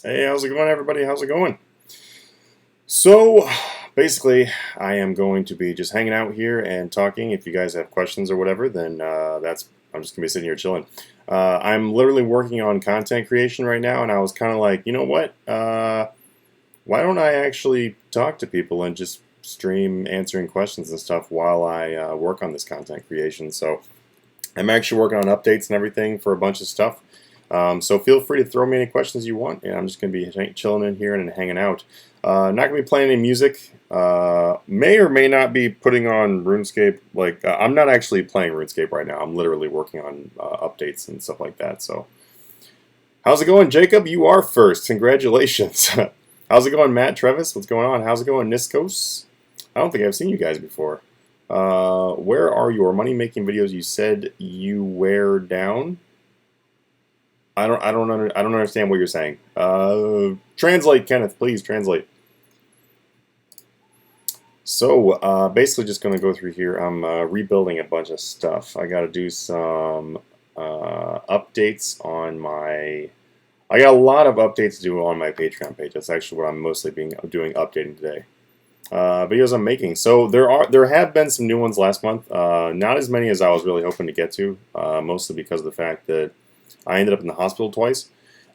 Hey, how's it going, everybody? How's it going? So, basically, I am going to be just hanging out here and talking. If you guys have questions or whatever, then I'm just gonna be sitting here chilling. I'm literally working on content creation right now, and I was kind of like, you know what? Why don't I actually talk to people and just stream answering questions and stuff while I work on this content creation? So, I'm actually working on updates and everything for a bunch of stuff. So feel free to throw me any questions you want, and I'm just going to be chilling in here and hanging out. Not going to be playing any music. May or may not be putting on RuneScape. Like, I'm not actually playing RuneScape right now. I'm literally working on updates and stuff like that. So, how's it going, Jacob? You are first. Congratulations. How's it going, Matt, Trevis? What's going on? How's it going, Niskos? I don't think I've seen you guys before. Where are your money-making videos you said you wear down? I don't understand what you're saying. Translate, Kenneth, please translate. So, basically just going to go through here. I'm rebuilding a bunch of stuff. I got to do some updates on my... I got a lot of updates to do on my Patreon page. That's actually what I'm mostly doing updating today. Videos I'm making. So there have been some new ones last month. Not as many as I was really hoping to get to. Mostly because of the fact that I ended up in the hospital twice.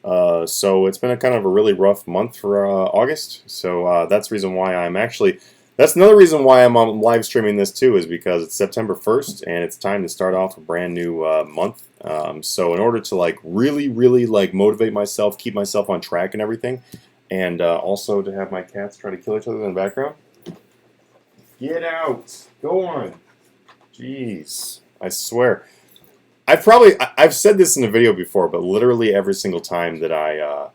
So it's been a kind of a really rough month for August. So that's the reason why I'm actually... That's another reason why I'm live streaming this too, is because it's September 1st and it's time to start off a brand new month. So in order to like really like motivate myself, keep myself on track and everything, and also to have my cats try to kill each other in the background. Get out! Go on! Jeez, I swear. I've said this in a video before, but literally every single time that I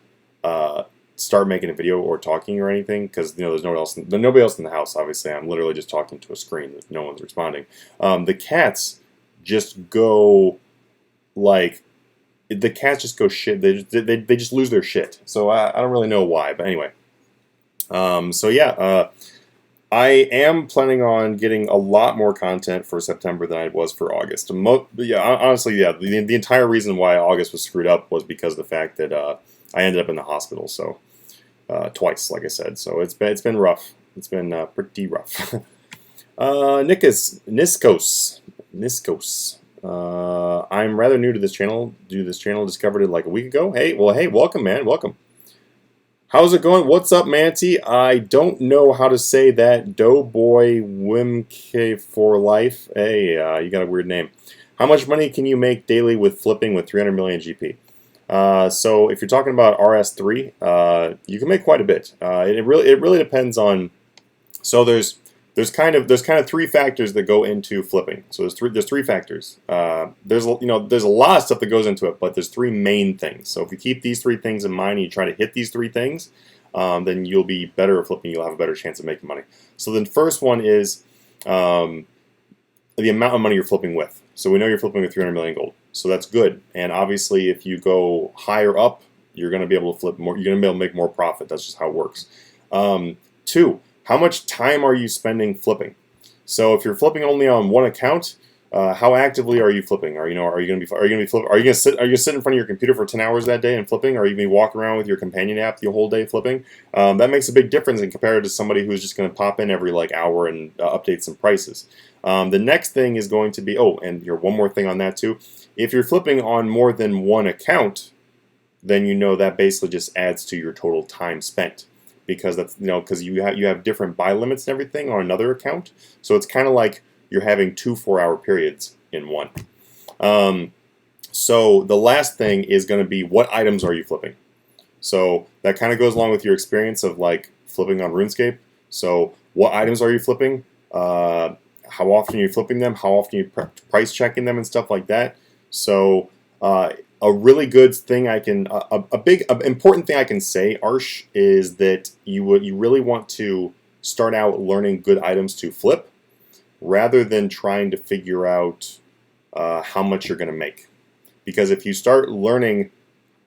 start making a video or talking or anything, because there's nobody else in the house. Obviously, I'm literally just talking to a screen that no one's responding. The cats just go like shit. They just lose their shit. So I don't really know why, but anyway. So yeah. I am planning on getting a lot more content for September than I was for August. Yeah, honestly, yeah, the entire reason why August was screwed up was because of the fact that I ended up in the hospital, so twice, like I said. So it's been rough. It's been pretty rough. Niskos. I'm rather new to this channel. Discovered it like a week ago. Hey, welcome, man, welcome. How's it going? What's up, Manatee? I don't know how to say that. Doughboy Wimk for life. Hey, you got a weird name. How much money can you make daily with flipping with 300 million GP? So if you're talking about RS3, you can make quite a bit. It really depends on. So there's kind of three factors that go into flipping. So there's three factors. There's a lot of stuff that goes into it, but there's three main things. So if you keep these three things in mind and you try to hit these three things, then you'll be better at flipping. You'll have a better chance of making money. So the first one is the amount of money you're flipping with. So we know you're flipping with 300 million gold. So that's good. And obviously, if you go higher up, you're going to be able to flip more. You're going to be able to make more profit. That's just how it works. Two. How much time are you spending flipping? So if you're flipping only on one account, how actively are you flipping? Are you going to sit in front of your computer for 10 hours that day and flipping? Or are you going to walk around with your companion app the whole day flipping? That makes a big difference in compared to somebody who's just going to pop in every like hour and update some prices. The next thing is going to be and here one more thing on that too. If you're flipping on more than one account, then that basically just adds to your total time spent. Because that's because you have different buy limits and everything on another account, so it's kind of like you're having 2 4-hour periods in one. So the last thing is going to be what items are you flipping. So that kind of goes along with your experience of like flipping on RuneScape. So what items are you flipping? How often are you flipping them? How often are you price checking them and stuff like that? So a really good thing important thing I can say, Arsh, is that you really want to start out learning good items to flip, rather than trying to figure out how much you're going to make. Because if you start learning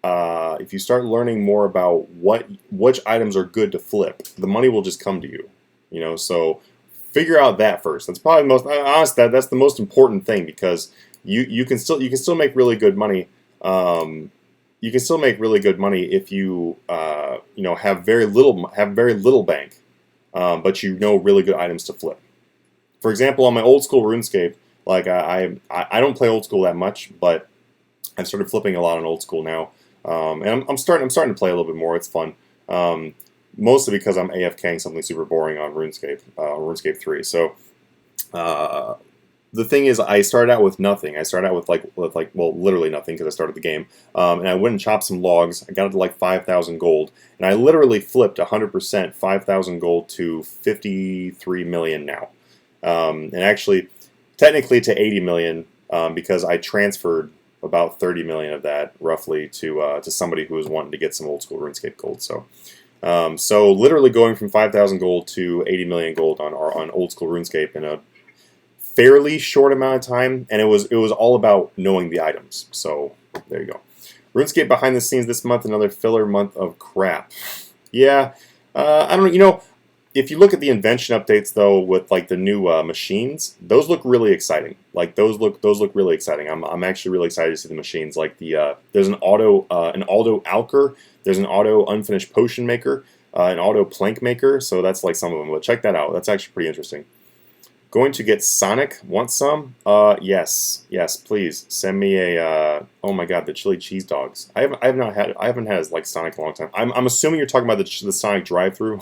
more about which items are good to flip, the money will just come to you. So figure out that first. That's probably the most honest. That's the most important thing, because you can still make really good money you can still make really good money if you you know, have very little bank, but you know really good items to flip. For example, on my old school RuneScape, like I don't play old school that much, but I've started flipping a lot on old school now, and I'm starting to play a little bit more. It's fun, mostly because I'm AFKing something super boring on RuneScape 3. So the thing is, I started out with nothing. I started out with well, literally nothing because I started the game, and I went and chopped some logs. I got it to like 5,000 gold, and I literally flipped 100% 5,000 gold to 53 million now, and actually, technically to 80 million because I transferred about 30 million of that roughly to somebody who was wanting to get some old school RuneScape gold. So. So literally going from 5,000 gold to 80 million gold on old school RuneScape in a fairly short amount of time, and it was all about knowing the items. So there you go. RuneScape behind the scenes this month, another filler month of crap. Yeah, I don't know. You know, if you look at the invention updates though, with like the new machines, those look really exciting. Like those look really exciting. I'm actually really excited to see the machines. Like there's an auto alker, there's an auto unfinished potion maker, an auto plank maker. So that's like some of them. But check that out. That's actually pretty interesting. Going to get Sonic. Want some? Yes, please send me a. Oh my God, the chili cheese dogs. I haven't had like Sonic in a long time. I'm assuming you're talking about the Sonic drive-through.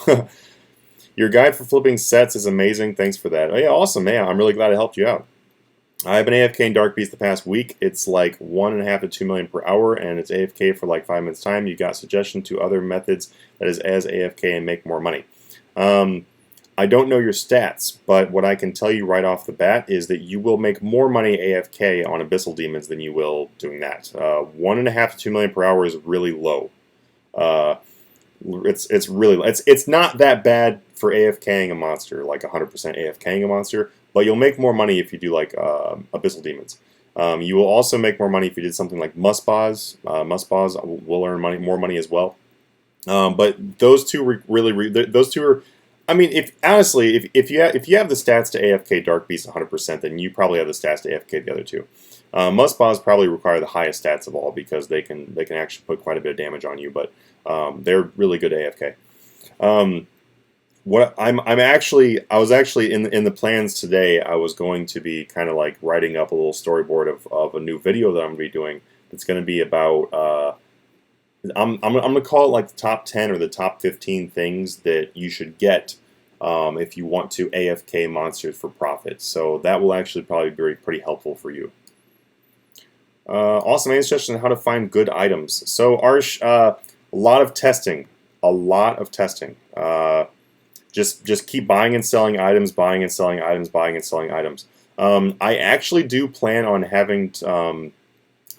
Your guide for flipping sets is amazing. Thanks for that. Oh yeah, awesome, man. I'm really glad I helped you out. I've been AFK in Dark Beast the past week. It's like 1.5 to 2 million per hour, and it's AFK for like 5 minutes time. You got suggestion to other methods that is as AFK and make more money. I don't know your stats, but what I can tell you right off the bat is that you will make more money AFK on Abyssal Demons than you will doing that. 1.5 to 2 million per hour is really low. It's not that bad for AFKing a monster, like 100% AFKing a monster, but you'll make more money if you do like Abyssal Demons. You will also make more money if you did something like Musbaz. Musbaz will earn more money as well. But those two those two are. I mean, if you have the stats to AFK Dark Beast 100%, then you probably have the stats to AFK the other two. Musbaz probably require the highest stats of all because they can actually put quite a bit of damage on you, but they're really good AFK. I was actually in the plans today. I was going to be kind of like writing up a little storyboard of a new video that I'm going to be doing. That's going to be about. I'm going to call it like the top 10 or the top 15 things that you should get if you want to AFK monsters for profit. So that will actually probably be pretty helpful for you. Awesome suggestion on how to find good items. So Arsh, a lot of testing. Just keep buying and selling items, buying and selling items, buying and selling items. I actually do plan on having.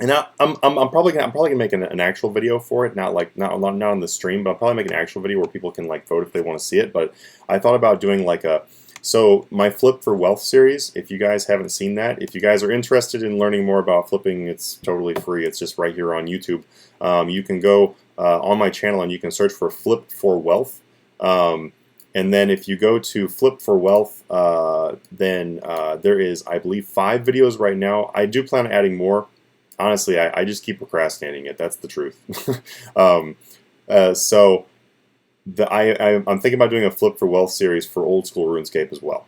And I'm probably gonna make an actual video for it, not on the stream, but I'll probably make an actual video where people can like vote if they want to see it. But I thought about doing like my Flip for Wealth series. If you guys haven't seen that, if you guys are interested in learning more about flipping, it's totally free. It's just right here on YouTube. You can go on my channel and you can search for Flip for Wealth. And then if you go to Flip for Wealth, then there is, I believe, 5 videos right now. I do plan on adding more. Honestly, I just keep procrastinating it. That's the truth. So I'm thinking about doing a Flip for Wealth series for old school RuneScape as well.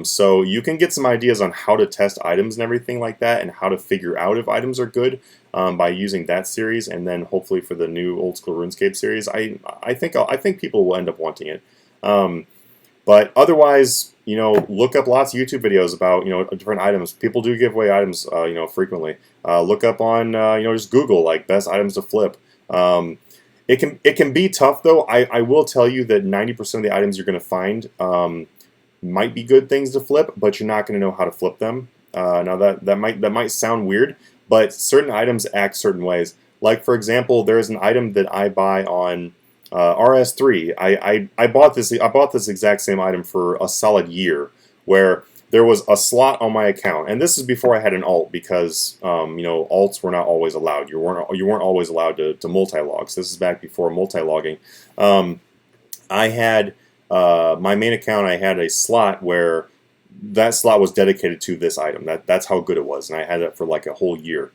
So you can get some ideas on how to test items and everything like that, and how to figure out if items are good by using that series. And then hopefully for the new old school RuneScape series, I think people will end up wanting it. But otherwise, you know, look up lots of YouTube videos about, you know, different items. People do give away items, you know, frequently. Look up on, you know, just Google like best items to flip. It can be tough though. I will tell you that 90% of the items you're going to find might be good things to flip, but you're not going to know how to flip them. Now that might sound weird, but certain items act certain ways. Like for example, there is an item that I buy on RS3. I bought this exact same item for a solid year, where there was a slot on my account, and this is before I had an alt, because you know, alts were not always allowed. You weren't always allowed to multi-log. So this is back before multi-logging. I had my main account. I had a slot where that slot was dedicated to this item. That's how good it was, and I had it for like a whole year.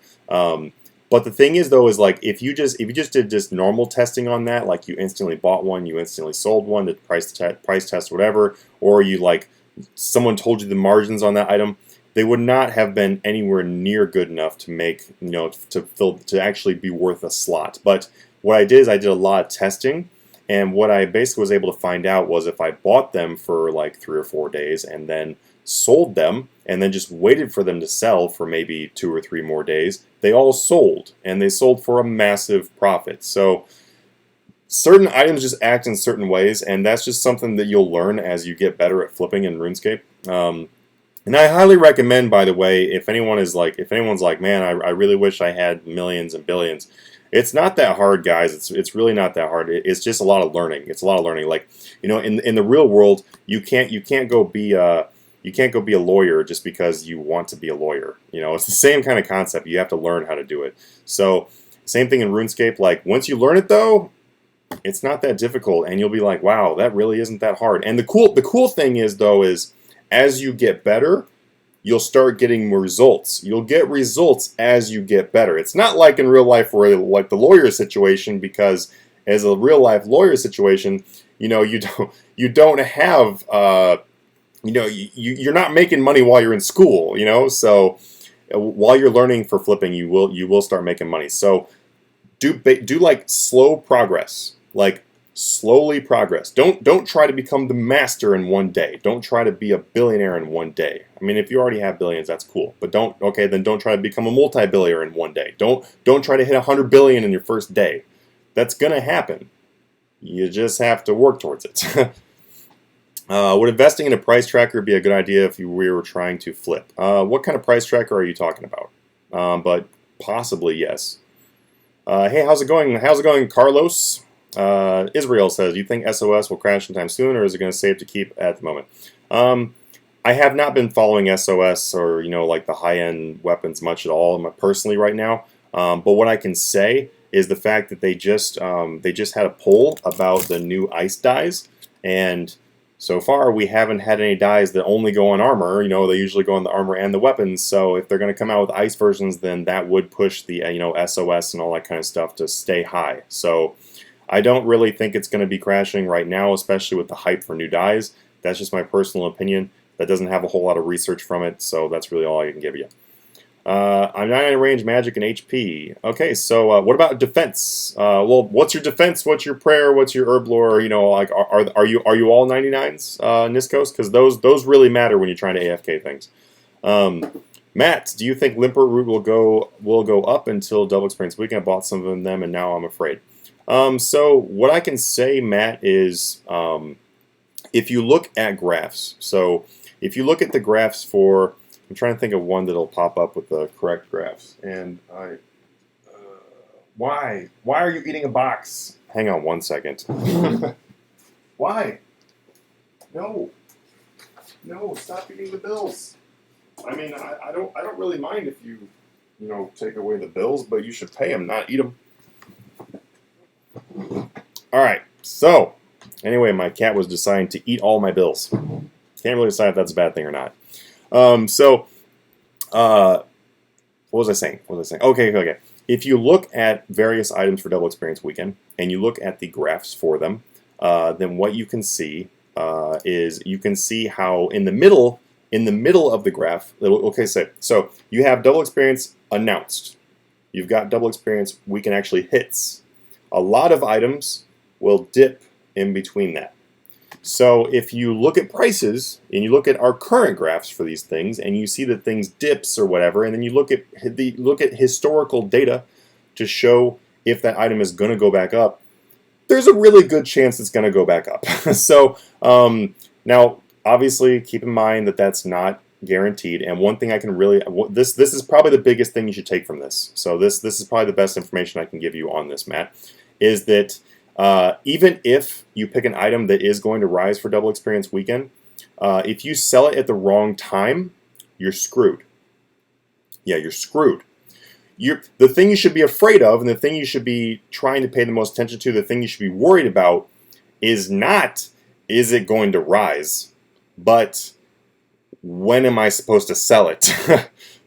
But the thing is, though, is like if you just did just normal testing on that, like you instantly bought one, you instantly sold one, the price test, whatever, or you like someone told you the margins on that item, they would not have been anywhere near good enough to make, to actually be worth a slot. But what I did is I did a lot of testing, and what I basically was able to find out was if I bought them for like 3 or 4 days and then sold them and then just waited for them to sell for maybe 2 or 3 more days, they all sold, and they sold for a massive profit. So certain items just act in certain ways, and that's just something that you'll learn as you get better at flipping in RuneScape. And I highly recommend, by the way, if anyone's like, man, I really wish I had millions and billions. It's not that hard, guys. It's really not that hard. It's just a lot of learning. It's a lot of learning. Like, in the real world, you can't go be a lawyer just because you want to be a lawyer. It's the same kind of concept. You have to learn how to do it. So, same thing in RuneScape. Like, once you learn it, though, it's not that difficult, and you'll be like, wow, that really isn't that hard. And the cool thing is, though, is as you get better, you'll start getting more results. You'll get results as you get better. It's not like in real life where like the lawyer situation, because as a real life lawyer situation, you don't have you're not making money while you're in school, So while you're learning for flipping, you will start making money. So do like slow progress, like slowly progress. Don't try to become the master in one day. Don't try to be a billionaire in one day. I mean, if you already have billions, that's cool. But don't try to become a multi-billionaire in one day. Don't try to hit 100 billion in your first day. That's gonna happen. You just have to work towards it. Would investing in a price tracker be a good idea if we were trying to flip? What kind of price tracker are you talking about? But possibly yes. Hey, how's it going? How's it going, Carlos? Israel says, do you think SOS will crash anytime soon, or is it going to save to keep at the moment? I have not been following SOS or, like the high-end weapons much at all personally right now. But what I can say is the fact that they just had a poll about the new ice dyes, and so far we haven't had any dyes that only go on armor. They usually go on the armor and the weapons. So if they're going to come out with ice versions, then that would push the SOS and all that kind of stuff to stay high. So I don't really think it's going to be crashing right now, especially with the hype for new dyes. That's just my personal opinion. That doesn't have a whole lot of research from it, so that's really all I can give you. I'm 99 range, magic, and HP. Okay, so what about defense? Well, what's your defense? What's your prayer? What's your herb lore? Like are you all 99s, Niskos? Because those really matter when you're trying to AFK things. Matt, do you think Limper Root will go up until Double Experience Weekend? I bought some of them, and now I'm afraid. So what I can say, Matt, is if you look at graphs, so if you look at the graphs for, I'm trying to think of one that'll pop up with the correct graphs, and why are you eating a box? Hang on one second. Why? No, stop eating the bills. I mean, I don't really mind if you take away the bills, but you should pay them, not eat them. Alright, so, anyway, my cat was deciding to eat all my bills. Can't really decide if that's a bad thing or not. What was I saying? Okay. If you look at various items for Double Experience Weekend, and you look at the graphs for them, then what you can see is you can see how in the middle of the graph, so you have Double Experience announced. You've got Double Experience Weekend actually hits. A lot of items will dip in between that. So if you look at prices, and you look at our current graphs for these things, and you see that things dips or whatever, and then you look at historical data to show if that item is going to go back up, there's a really good chance it's going to go back up. So now, obviously, keep in mind that that's not guaranteed. And one thing I can really, this is probably the biggest thing you should take from this. So this is probably the best information I can give you on this, Matt, is that even if you pick an item that is going to rise for Double Experience Weekend, if you sell it at the wrong time, you're screwed. Yeah, you're screwed. The thing you should be afraid of, and the thing you should be trying to pay the most attention to, the thing you should be worried about, is not, is it going to rise, but when am I supposed to sell it?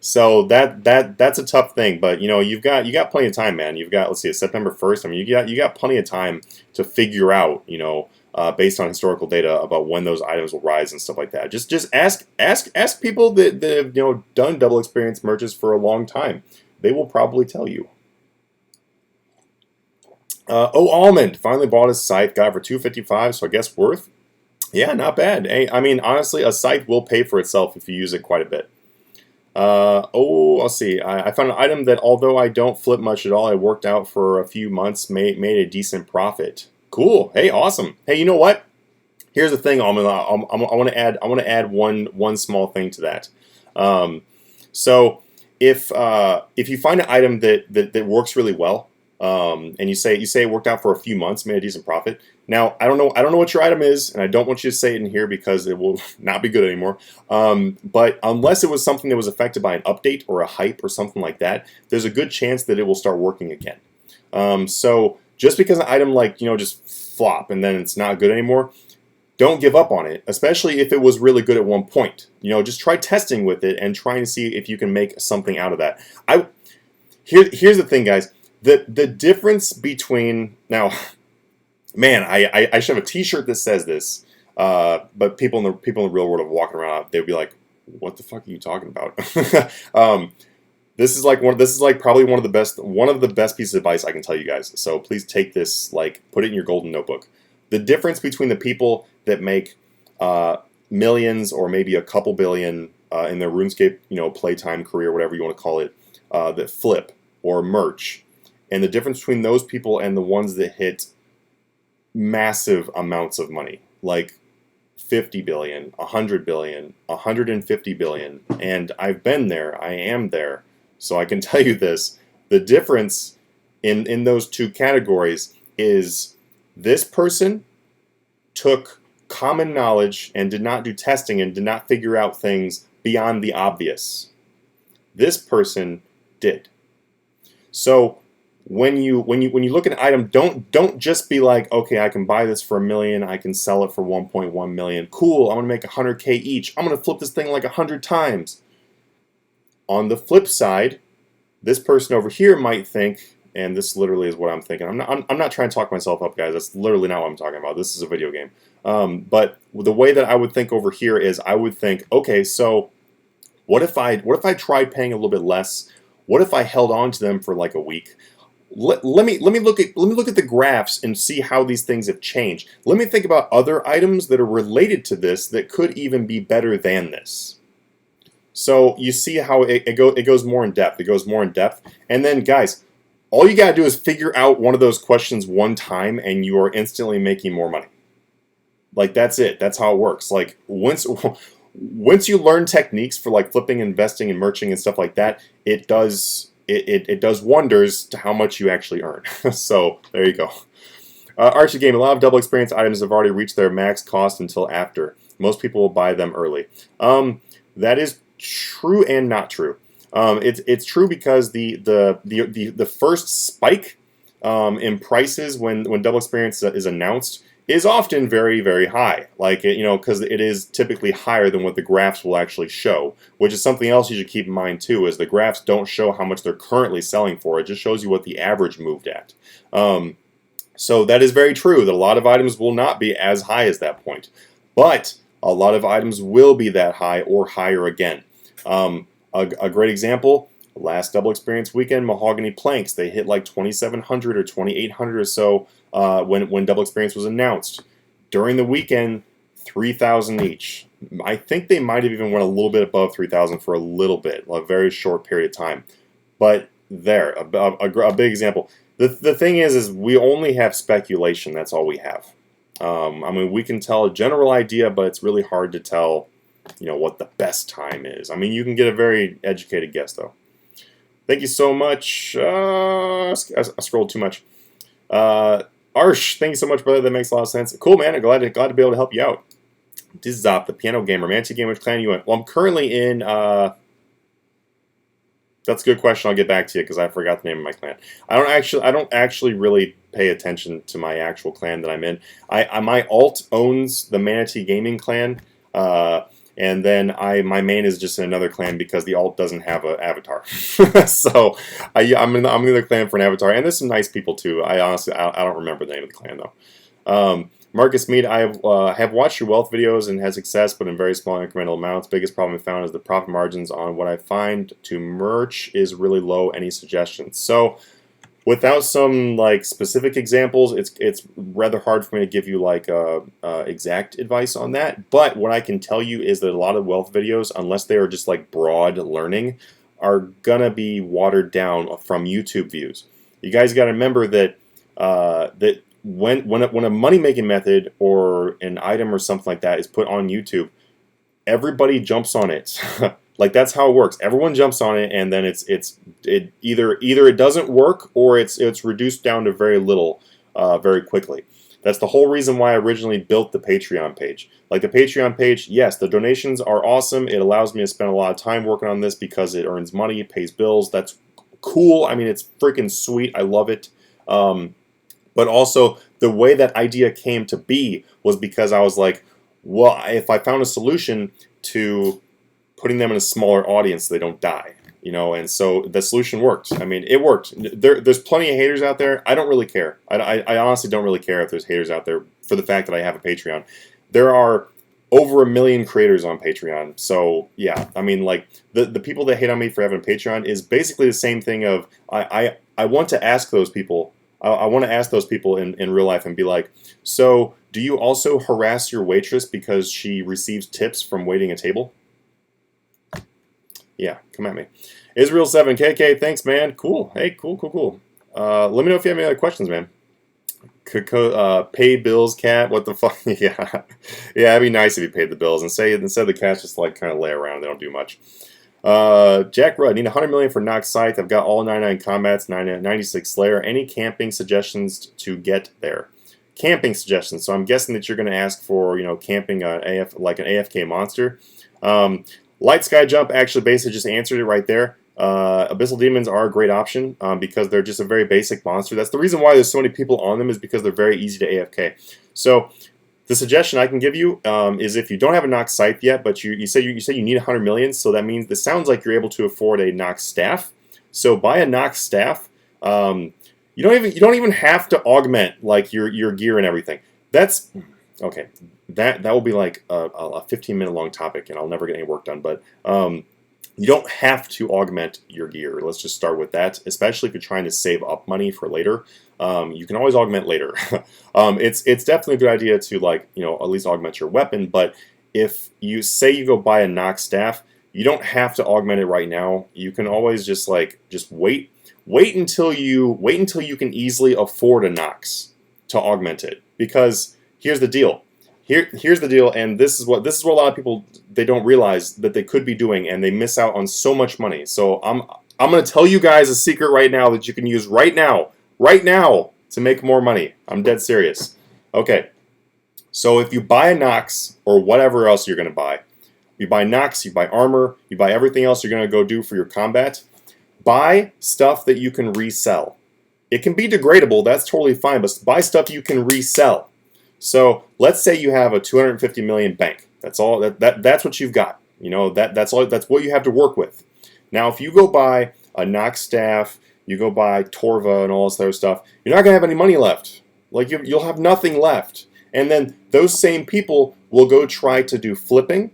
So that's a tough thing, but you know you got plenty of time, man. You've got, let's see, it's September 1st. I mean, you got plenty of time to figure out, you know, based on historical data about when those items will rise and stuff like that. Just ask people that have, you know, done double experience merges for a long time. They will probably tell you. Oh, Almond finally bought his scythe, got it for 255, so I guess worth. Yeah, not bad. Hey, I mean, honestly, a scythe will pay for itself if you use it quite a bit. Oh, I'll see. I found an item that, although I don't flip much at all, I worked out for a few months, made a decent profit. Cool. Hey, awesome. Hey, you know what? Here's the thing, Almond. I want to add one small thing to that. So if you find an item that works really well, and you say it worked out for a few months, made a decent profit. Now, I don't know what your item is, and I don't want you to say it in here because it will not be good anymore. But unless it was something that was affected by an update or a hype or something like that, there's a good chance that it will start working again. So just because an item, like, you know, just flop and then it's not good anymore, don't give up on it, especially if it was really good at one point. You know, just try testing with it and trying to see if you can make something out of that. Here's the thing, guys. The difference between, now, man, I should have a T-shirt that says this, but people in the real world are walking around, they'd be like, "What the fuck are you talking about?" This is like probably one of the best pieces of advice I can tell you guys. So please take this, like, put it in your golden notebook. The difference between the people that make millions or maybe a couple billion in their RuneScape, you know, playtime career, whatever you want to call it, that flip or merch. And the difference between those people and the ones that hit massive amounts of money, like 50 billion, 100 billion, 150 billion, and I've been there, I am there, so I can tell you this, the difference in those two categories is this person took common knowledge and did not do testing and did not figure out things beyond the obvious. This person did. So when you look at an item, don't just be like, okay, I can buy this for $1 million, I can sell it for 1.1 million. Cool, I'm gonna make 100K each. I'm gonna flip this thing like 100 times. On the flip side, this person over here might think, and this literally is what I'm thinking. I'm not trying to talk myself up, guys. That's literally not what I'm talking about. This is a video game. But the way that I would think over here is, I would think, okay, so what if I tried paying a little bit less? What if I held on to them for like a week? Let me look at the graphs and see how these things have changed. Let me think about other items that are related to this that could even be better than this. So you see how it goes more in depth. It goes more in depth, and then, guys, all you gotta do is figure out one of those questions one time, and you are instantly making more money. Like, that's it. That's how it works. Like, once you learn techniques for, like, flipping, investing, and merching and stuff like that, it does wonders to how much you actually earn. So there you go. Archie Game, a lot of double experience items have already reached their max cost until after. Most people will buy them early. That is true and not true. It's true because the first spike in prices when double experience is announced is often very, very high. Like, you know, because it is typically higher than what the graphs will actually show, which is something else you should keep in mind too, is the graphs don't show how much they're currently selling for. It just shows you what the average moved at. So that is very true, that a lot of items will not be as high as that point. But a lot of items will be that high or higher again. A great example, last double experience weekend, mahogany planks, they hit like 2,700 or 2,800 or so when double experience was announced. During the weekend, 3,000 each. I think they might have even went a little bit above 3,000 for a little bit, a very short period of time. But there, a big example. The thing is we only have speculation. That's all we have. I mean, we can tell a general idea, but it's really hard to tell, you know, what the best time is. I mean, you can get a very educated guess, though. Thank you so much. I scrolled too much. Arsh, thank you so much, brother. That makes a lot of sense. Cool, man. I'm glad to be able to help you out. Dizop, the piano gamer. Manatee Gaming, which clan you in? Well, I'm currently in... That's a good question. I'll get back to you because I forgot the name of my clan. I don't actually really pay attention to my actual clan that I'm in. My alt owns the Manatee Gaming clan, and then my main is just in another clan because the alt doesn't have an avatar. So I'm in the other clan for an avatar, and there's some nice people too. I honestly I don't remember the name of the clan though. Marcus Mead, I have watched your wealth videos and had success, but in very small incremental amounts. Biggest problem I found is the profit margins on what I find to merch is really low. Any suggestions? So, without some like specific examples, it's rather hard for me to give you like exact advice on that. But what I can tell you is that a lot of wealth videos, unless they are just like broad learning, are gonna be watered down from YouTube views. You guys got to remember that when a money-making method or an item or something like that is put on YouTube, everybody jumps on it. Like, that's how it works. Everyone jumps on it, and then it either it doesn't work or it's reduced down to very little very quickly. That's the whole reason why I originally built the Patreon page. Like, the Patreon page, yes, the donations are awesome. It allows me to spend a lot of time working on this because it earns money, it pays bills. That's cool. I mean, it's freaking sweet. I love it. But also, the way that idea came to be was because I was like, well, if I found a solution to putting them in a smaller audience so they don't die, you know, and so the solution worked. I mean, it worked. There's plenty of haters out there. I don't really care. I honestly don't really care if there's haters out there for the fact that I have a Patreon. There are over 1 million creators on Patreon. So, yeah, I mean, like, the people that hate on me for having a Patreon is basically the same thing of, I want to ask those people, I want to ask those people in real life and be like, so do you also harass your waitress because she receives tips from waiting a table? Yeah, come at me. Israel7, KK, thanks, man. Cool. Hey, cool. Let me know if you have any other questions, man. Pay bills, cat. What the fuck? Yeah. Yeah, it'd be nice if you paid the bills and say instead the cats just like kind of lay around. They don't do much. Jack Rudd, need 100 million for Nox Scythe. I've got all 99 combats, 96 Slayer. Any camping suggestions to get there? Camping suggestions. So I'm guessing that you're going to ask for, you know, camping like an AFK monster. Light Sky Jump actually basically just answered it right there. Abyssal Demons are a great option because they're just a very basic monster. That's the reason why there's so many people on them, is because they're very easy to AFK. So the suggestion I can give you is if you don't have a Nox Scythe yet, but you say you need 100 million, so that means this sounds like you're able to afford a Nox Staff. So buy a Nox Staff. You don't even have to augment like your gear and everything. That's okay. That will be like a 15-minute long topic, and I'll never get any work done. But you don't have to augment your gear. Let's just start with that, especially if you're trying to save up money for later. You can always augment later. It's definitely a good idea to, like, you know, at least augment your weapon. But if you say you go buy a Nox Staff, you don't have to augment it right now. You can always just wait until you can easily afford a Nox to augment it. Because here's the deal. Here's the deal, and this is what a lot of people, they don't realize that they could be doing, and they miss out on so much money. So I'm going to tell you guys a secret right now that you can use right now to make more money. I'm dead serious. Okay, so if you buy a Nox or whatever else you're going to buy, you buy Nox, you buy armor, you buy everything else you're going to go do for your combat, buy stuff that you can resell. It can be degradable, that's totally fine, but buy stuff you can resell. So let's say you have a 250 million bank. That's all. That's what you've got. You know, that's all. That's what you have to work with. Now, if you go buy a Nox Staff, you go buy Torva and all this other stuff, you're not gonna have any money left. Like, you'll have nothing left. And then those same people will go try to do flipping,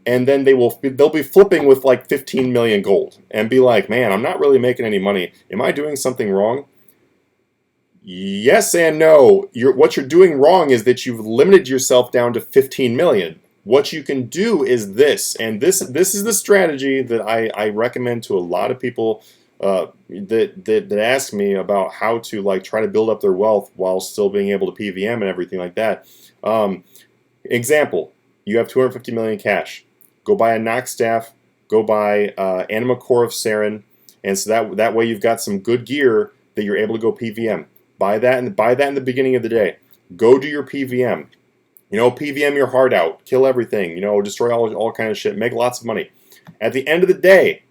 and then they'll be flipping with like 15 million gold and be like, man, I'm not really making any money. Am I doing something wrong? Yes and no. What you're doing wrong is that you've limited yourself down to 15 million. What you can do is this, and this is the strategy that I recommend to a lot of people that ask me about how to, like, try to build up their wealth while still being able to PVM and everything like that. Example: you have 250 million cash. Go buy a Nox Staff. Go buy Anima Core of Saren, and so that way you've got some good gear that you're able to go PVM. Buy that in the beginning of the day. Go do your PVM. You know, PVM your heart out. Kill everything. You know, destroy all kind of shit. Make lots of money. At the end of the day,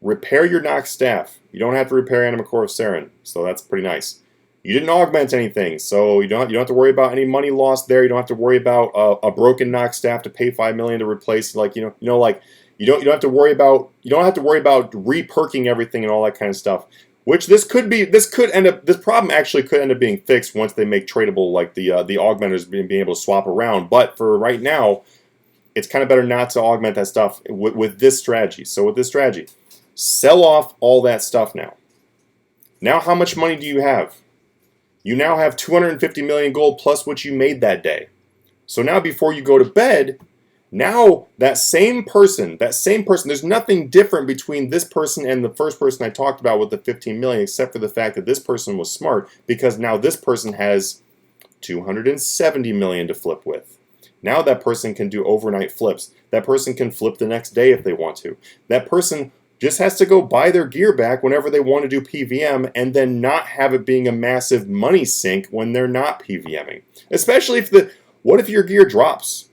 repair your Nox Staff. You don't have to repair Anima Core of Saren, so that's pretty nice. You didn't augment anything, so you don't have to worry about any money lost there. You don't have to worry about a broken Nock staff to pay $5 million to replace. Like like you don't have to worry about reperking everything and all that kind of stuff. Which this problem actually could end up being fixed once they make tradable like the augmenters being able to swap around. But for right now, it's kind of better not to augment that stuff with this strategy. So with this strategy, sell off all that stuff now. Now how much money do you have? You now have 250 million gold plus what you made that day. So now before you go to bed, now that same person, there's nothing different between this person and the first person I talked about with the 15 million, except for the fact that this person was smart, because now this person has 270 million to flip with. Now that person can do overnight flips. That person can flip the next day if they want to. That person just has to go buy their gear back whenever they want to do PVM, and then not have it being a massive money sink when they're not PVMing. Especially what if your gear drops?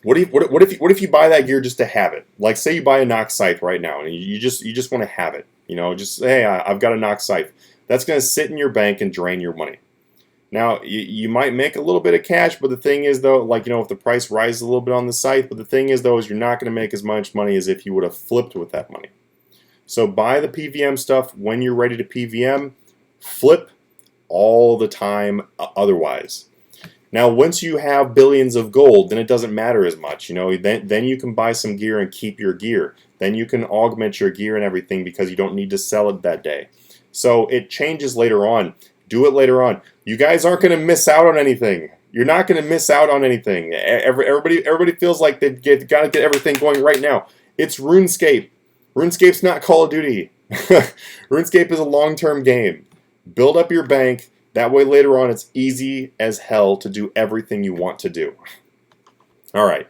What if you buy that gear just to have it? Like say you buy a Nock scythe right now, and you just want to have it. Just hey, I've got a Nock scythe. That's going to sit in your bank and drain your money. Now you might make a little bit of cash, but the thing is though, if the price rises a little bit on the scythe, but the thing is though, is you're not going to make as much money as if you would have flipped with that money. So buy the PVM stuff when you're ready to PVM, flip all the time otherwise. Now, once you have billions of gold, then it doesn't matter as much. Then you can buy some gear and keep your gear. Then you can augment your gear and everything because you don't need to sell it that day. So it changes later on. Do it later on. You guys aren't going to miss out on anything. You're not going to miss out on anything. Everybody feels like they've got to get everything going right now. It's RuneScape. RuneScape's not Call of Duty. RuneScape is a long-term game. Build up your bank. That way later on it's easy as hell to do everything you want to do. Alright,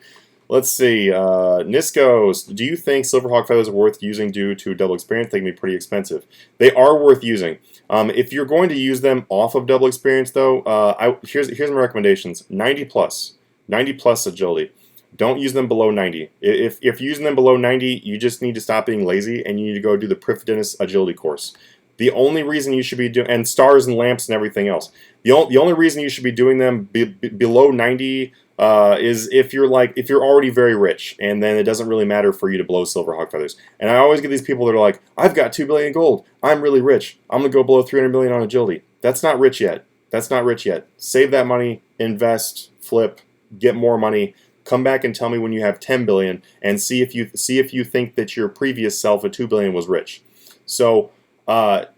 let's see. Niscos, do you think Silverhawk feathers are worth using due to double experience? They can be pretty expensive. They are worth using. If you're going to use them off of double experience though, here's my recommendations. 90 plus. 90 plus agility. Don't use them below 90. If you're using them below 90, you just need to stop being lazy and you need to go do the Prifddinas agility course. The only reason you should be doing, and stars and lamps and everything else, the only reason you should be doing them below 90 is if you're already very rich, and then it doesn't really matter for you to blow Silverhawk feathers. And I always get these people that are like, I've got 2 billion gold, I'm really rich, I'm gonna go blow 300 million on agility. That's not rich yet. That's not rich yet. Save that money, invest, flip, get more money. Come back and tell me when you have 10 billion, and see if you think that your previous self at 2 billion was rich. So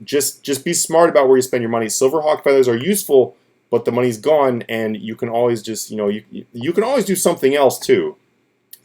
just be smart about where you spend your money. Silverhawk feathers are useful, but the money's gone, and you can always just you can always do something else too.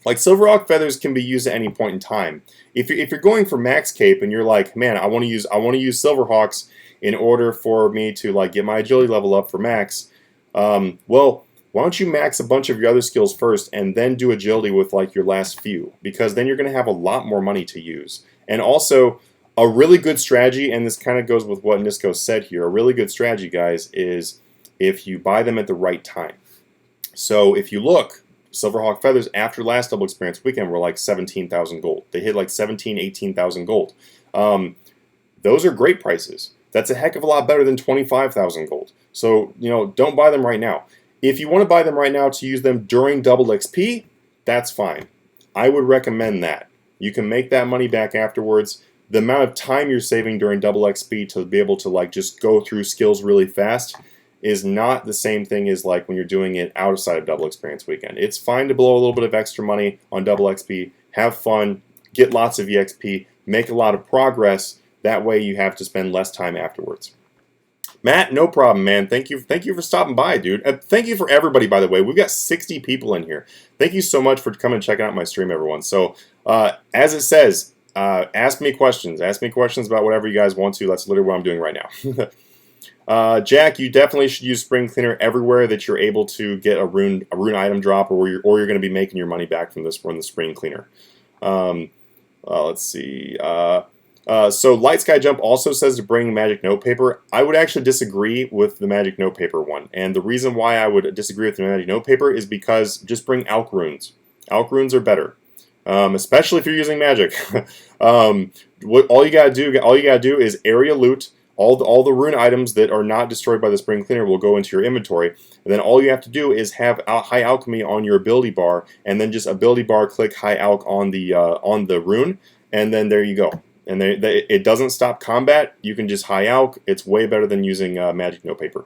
Like Silverhawk feathers can be used at any point in time. If you're going for max cape and you're like, man, I want to use Silverhawks in order for me to get my agility level up for max. Well, why don't you max a bunch of your other skills first and then do agility with your last few, because then you're going to have a lot more money to use. And also, a really good strategy, and this kind of goes with what Nisco said here, a really good strategy, guys, is if you buy them at the right time. So if you look, Silverhawk feathers after last double experience weekend were 17,000 gold. They hit 17, 18,000 gold. Those are great prices. That's a heck of a lot better than 25,000 gold. So, don't buy them right now. If you want to buy them right now to use them during double XP, that's fine. I would recommend that. You can make that money back afterwards. The amount of time you're saving during double XP to be able to just go through skills really fast is not the same thing as when you're doing it outside of double experience weekend. It's fine to blow a little bit of extra money on double XP, have fun, get lots of EXP, make a lot of progress. That way you have to spend less time afterwards. Matt, no problem, man. Thank you for stopping by, dude. Thank you for everybody, by the way. We've got 60 people in here. Thank you so much for coming and checking out my stream, everyone. So, as it says, ask me questions. Ask me questions about whatever you guys want to. That's literally what I'm doing right now. Jack, you definitely should use Spring Cleaner everywhere that you're able to get a rune item drop, or you're going to be making your money back from the Spring Cleaner. Let's see. So Light Sky Jump also says to bring magic notepaper. I would actually disagree with the magic notepaper one, and the reason why I would disagree with the magic notepaper is because just bring alch runes. Alch runes are better, especially if you're using magic. All you gotta do is area loot all the rune items that are not destroyed by the spring cleaner will go into your inventory. And then all you have to do is have high alchemy on your ability bar, and then just ability bar click high alch on the rune, and then there you go. And it doesn't stop combat. You can just high alch. It's way better than using magic notepaper.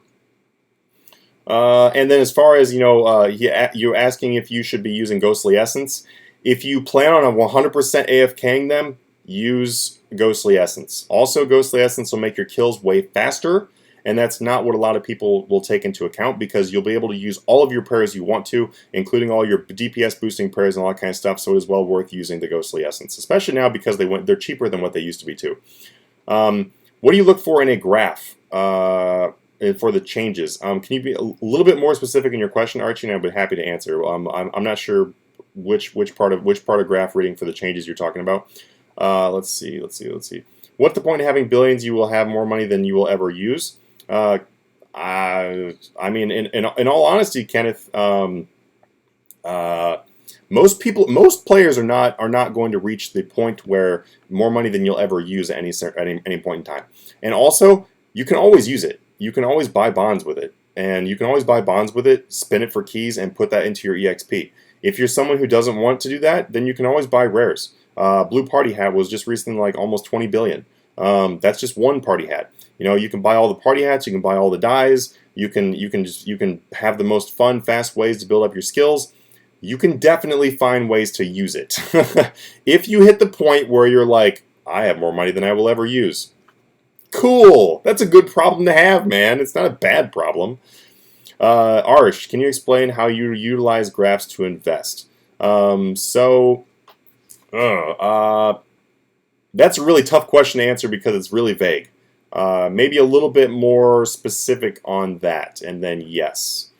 And then as far as, you're asking if you should be using Ghostly Essence. If you plan on a 100% AFKing them, use Ghostly Essence. Also, Ghostly Essence will make your kills way faster, and that's not what a lot of people will take into account, because you'll be able to use all of your prayers you want to, including all your DPS boosting prayers and all that kind of stuff, so it is well worth using the Ghostly Essence, especially now because they're cheaper than what they used to be too. What do you look for in a graph for the changes? Can you be a little bit more specific in your question, Archie, and I'd be happy to answer. I'm not sure which part of graph reading for the changes you're talking about. Let's see. What's the point of having billions? You will have more money than you will ever use. I mean, in all honesty, Kenneth, most players are not going to reach the point where more money than you'll ever use at any point in time. And also, you can always use it. You can always buy bonds with it, and you can always buy bonds with it, spin it for keys, and put that into your EXP. If you're someone who doesn't want to do that, then you can always buy rares. Blue Party Hat was just recently like almost 20 billion. That's just one party hat. You can buy all the party hats. You can buy all the dyes. You can have the most fun, fast ways to build up your skills. You can definitely find ways to use it. If you hit the point where you're like, I have more money than I will ever use. Cool. That's a good problem to have, man. It's not a bad problem. Arsh, can you explain how you utilize graphs to invest? That's a really tough question to answer because it's really vague. Maybe a little bit more specific on that, and then yes,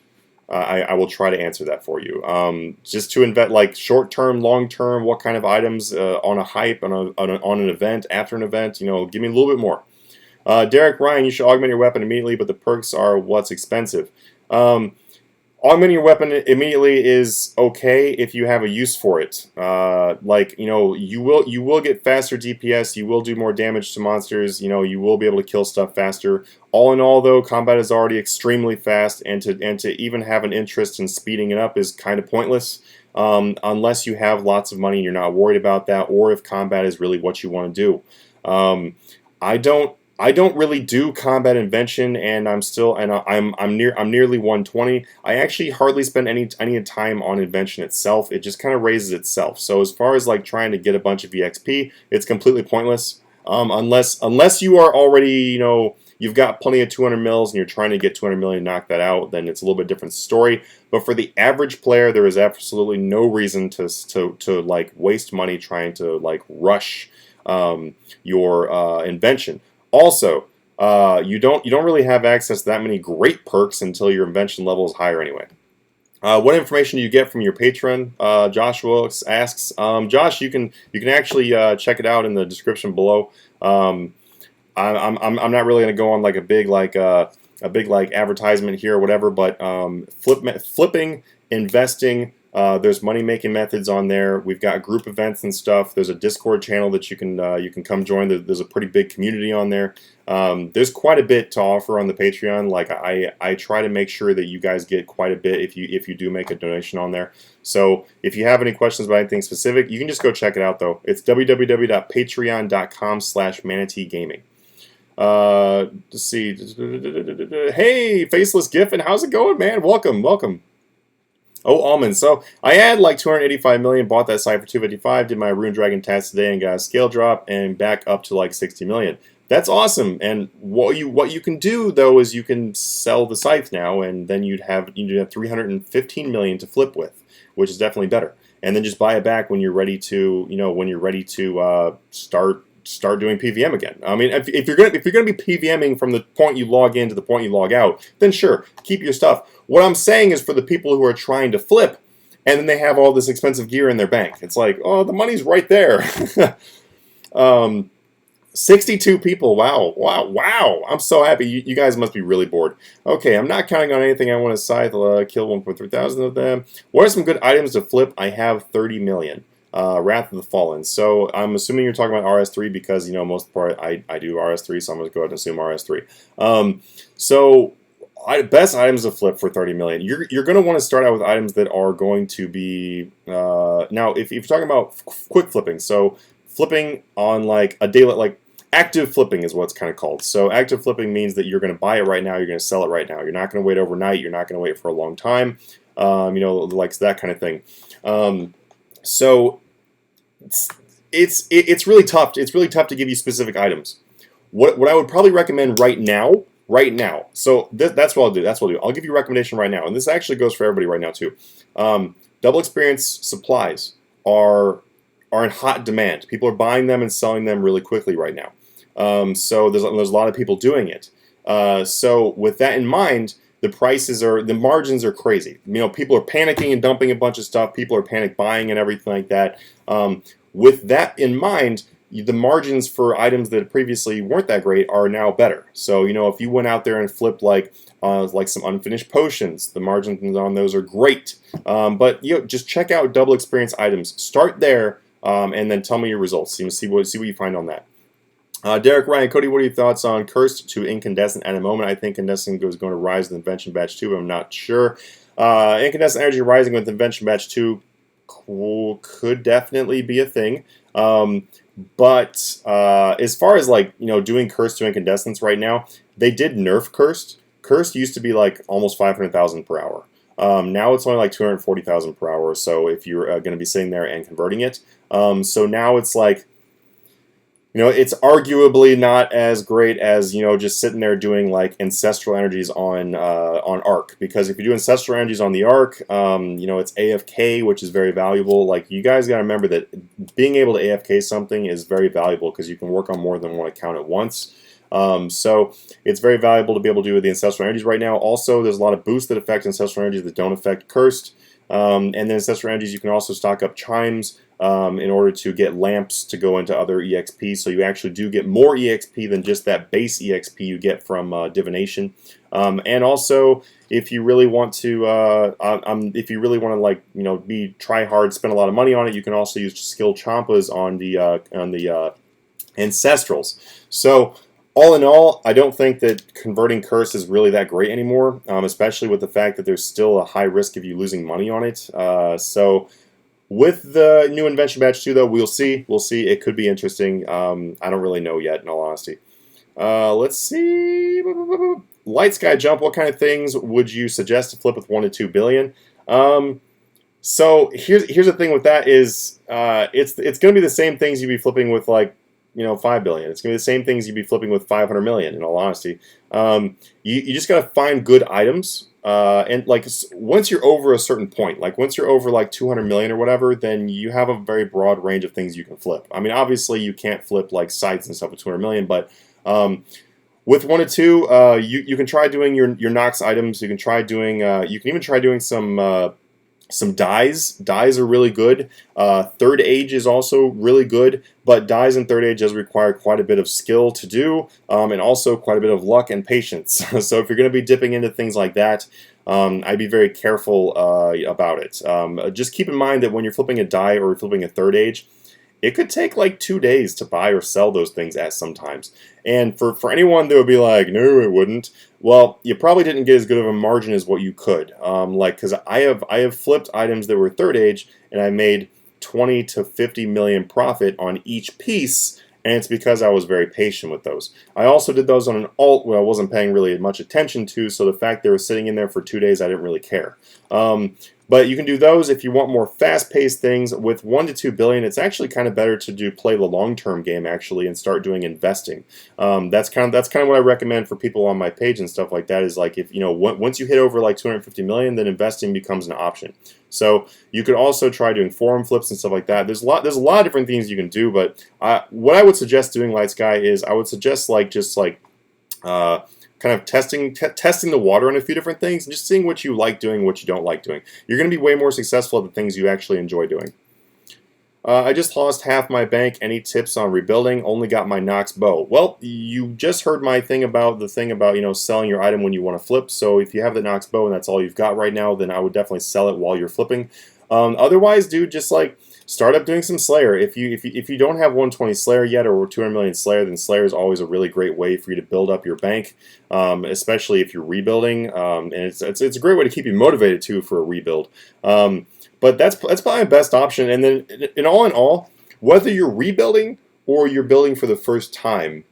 I will try to answer that for you. Just to invest, like short-term, long-term, what kind of items on a hype, on an event, after an event, give me a little bit more. Derek Ryan, you should augment your weapon immediately, but the perks are what's expensive. Augmenting your weapon immediately is okay if you have a use for it. You will get faster DPS, you will do more damage to monsters, you will be able to kill stuff faster. All in all, though, combat is already extremely fast, and to even have an interest in speeding it up is kind of pointless, unless you have lots of money and you're not worried about that, or if combat is really what you want to do. I don't really do combat invention, and I'm nearly 120. I actually hardly spend any time on invention itself. It just kind of raises itself. So as far as like trying to get a bunch of EXP, it's completely pointless. Unless you are already, you've got plenty of 200 mils and you're trying to get 200 million, knock that out, then it's a little bit different story. But for the average player, there is absolutely no reason to like waste money trying to like rush your invention. Also, you don't really have access to that many great perks until your invention level is higher anyway. What information do you get from your patron? Joshua asks. Josh, you can actually check it out in the description below. I'm not really going to go on like a big advertisement here or whatever, but flipping, investing. There's money-making methods on there. We've got group events and stuff. There's a Discord channel that you can come join. There's a pretty big community on there. There's quite a bit to offer on the Patreon. Like I try to make sure that you guys get quite a bit if you do make a donation on there. So if you have any questions about anything specific, you can just go check it out though. It's www.patreon.com/Manatee Gaming. Let's see. Hey, Faceless Giffen, how's it going, man? Welcome. Oh, almonds. So I had like 285 million, bought that site for 255, did my Rune Dragon task today and got a scale drop and back up to like 60 million. That's awesome. And what you can do though is you can sell the scythe now, and then you'd have 315 million to flip with, which is definitely better. And then just buy it back when you're ready to, start doing PVM again. I mean, if you're gonna be PVMing from the point you log in to the point you log out, then sure, keep your stuff. What I'm saying is for the people who are trying to flip, and then they have all this expensive gear in their bank. It's like, oh, the money's right there. 62 people. Wow. I'm so happy. You guys must be really bored. Okay, I'm not counting on anything I want to scythe. Kill 1.3 thousand of them. What are some good items to flip? I have 30 million. Wrath of the Fallen. So I'm assuming you're talking about RS3 because, most of the part I do RS3, so I'm going to go ahead and assume RS3. So best items to flip for 30 million. You're going to want to start out with items that are going to be, now if you're talking about quick flipping, so flipping on like a daily, like active flipping is what it's kind of called. So active flipping means that you're going to buy it right now, you're going to sell it right now. You're not going to wait overnight, you're not going to wait for a long time, like that kind of thing. So it's really tough. It's really tough to give you specific items. What I would probably recommend right now. So that's what I'll do. I'll give you a recommendation right now, and this actually goes for everybody right now too. Double experience supplies are in hot demand. People are buying them and selling them really quickly right now. So there's a lot of people doing it. So with that in mind, the margins are crazy. People are panicking and dumping a bunch of stuff. People are panic buying and everything like that. With that in mind, the margins for items that previously weren't that great are now better. So if you went out there and flipped like some unfinished potions, the margins on those are great. But just check out double experience items. Start there, and then tell me your results. See what you find on that. Derek, Ryan, Cody, what are your thoughts on Cursed to Incandescent at a moment? I think Incandescent is going to rise with Invention Batch 2, but I'm not sure. Incandescent Energy rising with Invention Batch 2 could definitely be a thing. But as far as doing Cursed to Incandescence right now, they did nerf Cursed. Cursed used to be like almost 500,000 per hour. Now it's only like 240,000 per hour or so if you're going to be sitting there and converting it. So now it's like, it's arguably not as great as, just sitting there doing like ancestral energies on Arc. Because if you do ancestral energies on the Arc, it's AFK, which is very valuable. Like, you guys got to remember that being able to AFK something is very valuable because you can work on more than one account at once. So it's very valuable to be able to do the ancestral energies right now. Also, there's a lot of boosts that affect ancestral energies that don't affect Cursed. And then ancestral energies, you can also stock up chimes in order to get lamps to go into other EXP. So you actually do get more EXP than just that base EXP you get from Divination. And also, if you really want to, try hard, spend a lot of money on it, you can also use skill champas on the ancestrals. So all in all, I don't think that converting Curse is really that great anymore, especially with the fact that there's still a high risk of you losing money on it. So with the new Invention Batch 2, though, we'll see. It could be interesting. I don't really know yet, in all honesty. Let's see. Light Sky Jump, what kind of things would you suggest to flip with 1 to 2 billion? So here's the thing with that is it's going to be the same things you'd be flipping with, like, 5 billion. It's going to be the same things you'd be flipping with 500 million, in all honesty. You just got to find good items. And like once you're over a certain point, like once you're over like 200 million or whatever, then you have a very broad range of things you can flip. I mean, obviously you can't flip like sites and stuff with 200 million, but with 1 to 2, you can try doing your Nox items. You can try doing, you can even try doing some dyes. Dyes are really good. Third Age is also really good, but dyes in Third Age does require quite a bit of skill to do, and also quite a bit of luck and patience. So if you're going to be dipping into things like that, I'd be very careful about it. Just keep in mind that when you're flipping a dye or flipping a Third Age, it could take like 2 days to buy or sell those things at sometimes. And for anyone that would be like, no, it wouldn't, well, you probably didn't get as good of a margin as what you could. Because I have flipped items that were Third Age, and I made 20 to 50 million profit on each piece, and it's because I was very patient with those. I also did those on an alt where I wasn't paying really much attention to, so the fact they were sitting in there for 2 days, I didn't really care. But you can do those if you want more fast-paced things. With 1 to 2 billion, it's actually kind of better to play the long-term game actually and start doing investing. That's kind of what I recommend for people on my page and stuff like that. Is like if once you hit over like 250 million, then investing becomes an option. So you could also try doing forum flips and stuff like that. There's a lot of different things you can do. But what I would suggest doing, Light Sky, is I would suggest kind of testing the water on a few different things and just seeing what you like doing, what you don't like doing. You're going to be way more successful at the things you actually enjoy doing. I just lost half my bank. Any tips on rebuilding? Only got my Nox bow. Well, you just heard my thing about selling your item when you want to flip. So if you have the Nox bow and that's all you've got right now, then I would definitely sell it while you're flipping. Otherwise, dude, just like start up doing some Slayer. If you don't have 120 Slayer yet or 200 million Slayer, then Slayer is always a really great way for you to build up your bank, especially if you're rebuilding. And it's a great way to keep you motivated too for a rebuild. But that's probably the best option. And then in all, whether you're rebuilding or you're building for the first time,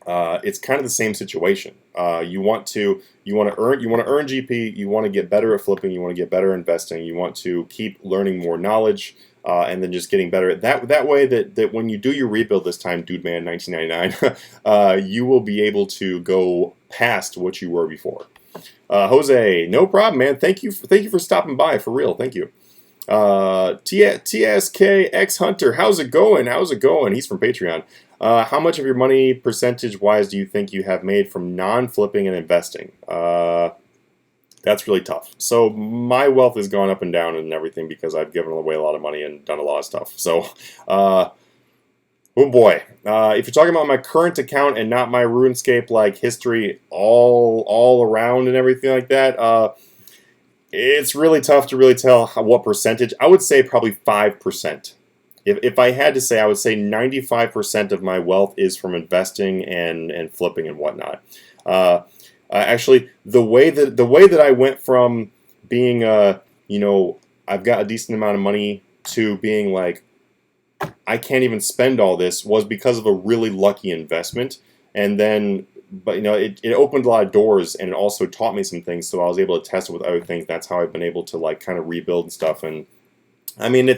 it's kind of the same situation. You want to earn GP. You want to get better at flipping. You want to get better at investing. You want to keep learning more knowledge, and then just getting better at that way. That when you do your rebuild this time, Dude Man 1999, you will be able to go past what you were before. Jose, no problem, man. Thank you for stopping by, for real. Thank you. TSK X Hunter, how's it going? How's it going? He's from Patreon. How much of your money, percentage-wise, do you think you have made from non-flipping and investing? That's really tough. So my wealth has gone up and down and everything because I've given away a lot of money and done a lot of stuff. So, oh boy. If you're talking about my current account and not my RuneScape like history all around and everything like that, it's really tough to really tell what percentage. I would say probably 5%. If I had to say, I would say 95% of my wealth is from investing and flipping and whatnot. Actually, the way that I went from being, I've got a decent amount of money to being like, I can't even spend all this was because of a really lucky investment. And then, but it opened a lot of doors and it also taught me some things. So I was able to test it with other things. That's how I've been able to like kind of rebuild and stuff. And I mean,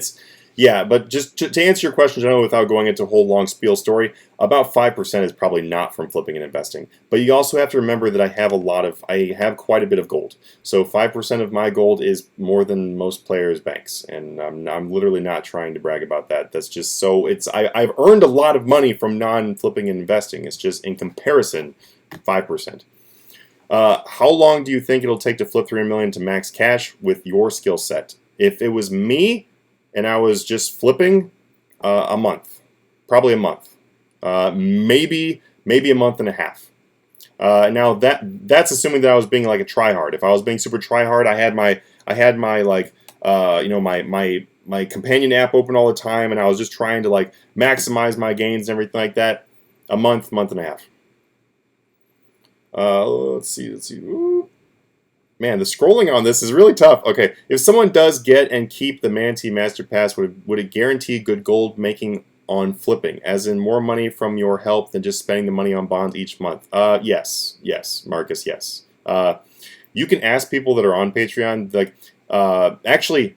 yeah, but just to answer your question, generally, without going into a whole long spiel story, about 5% is probably not from flipping and investing. But you also have to remember that I have quite a bit of gold. So 5% of my gold is more than most players' banks, and I'm literally not trying to brag about that. That's just so I've earned a lot of money from non-flipping and investing. It's just in comparison, 5%. How long do you think it'll take to flip 300 million to max cash with your skill set? If it was me, and I was just flipping, a month, probably a month, maybe a month and a half. Now that's assuming that I was being like a tryhard. If I was being super tryhard, I had my like my companion app open all the time, and I was just trying to like maximize my gains and everything like that. A month and a half. Let's see. Ooh. Man, the scrolling on this is really tough. Okay, if someone does get and keep the Manatee Master Pass, would it guarantee good gold making on flipping? As in more money from your help than just spending the money on bonds each month? Yes, Marcus, yes. You can ask people that are on Patreon, like, actually,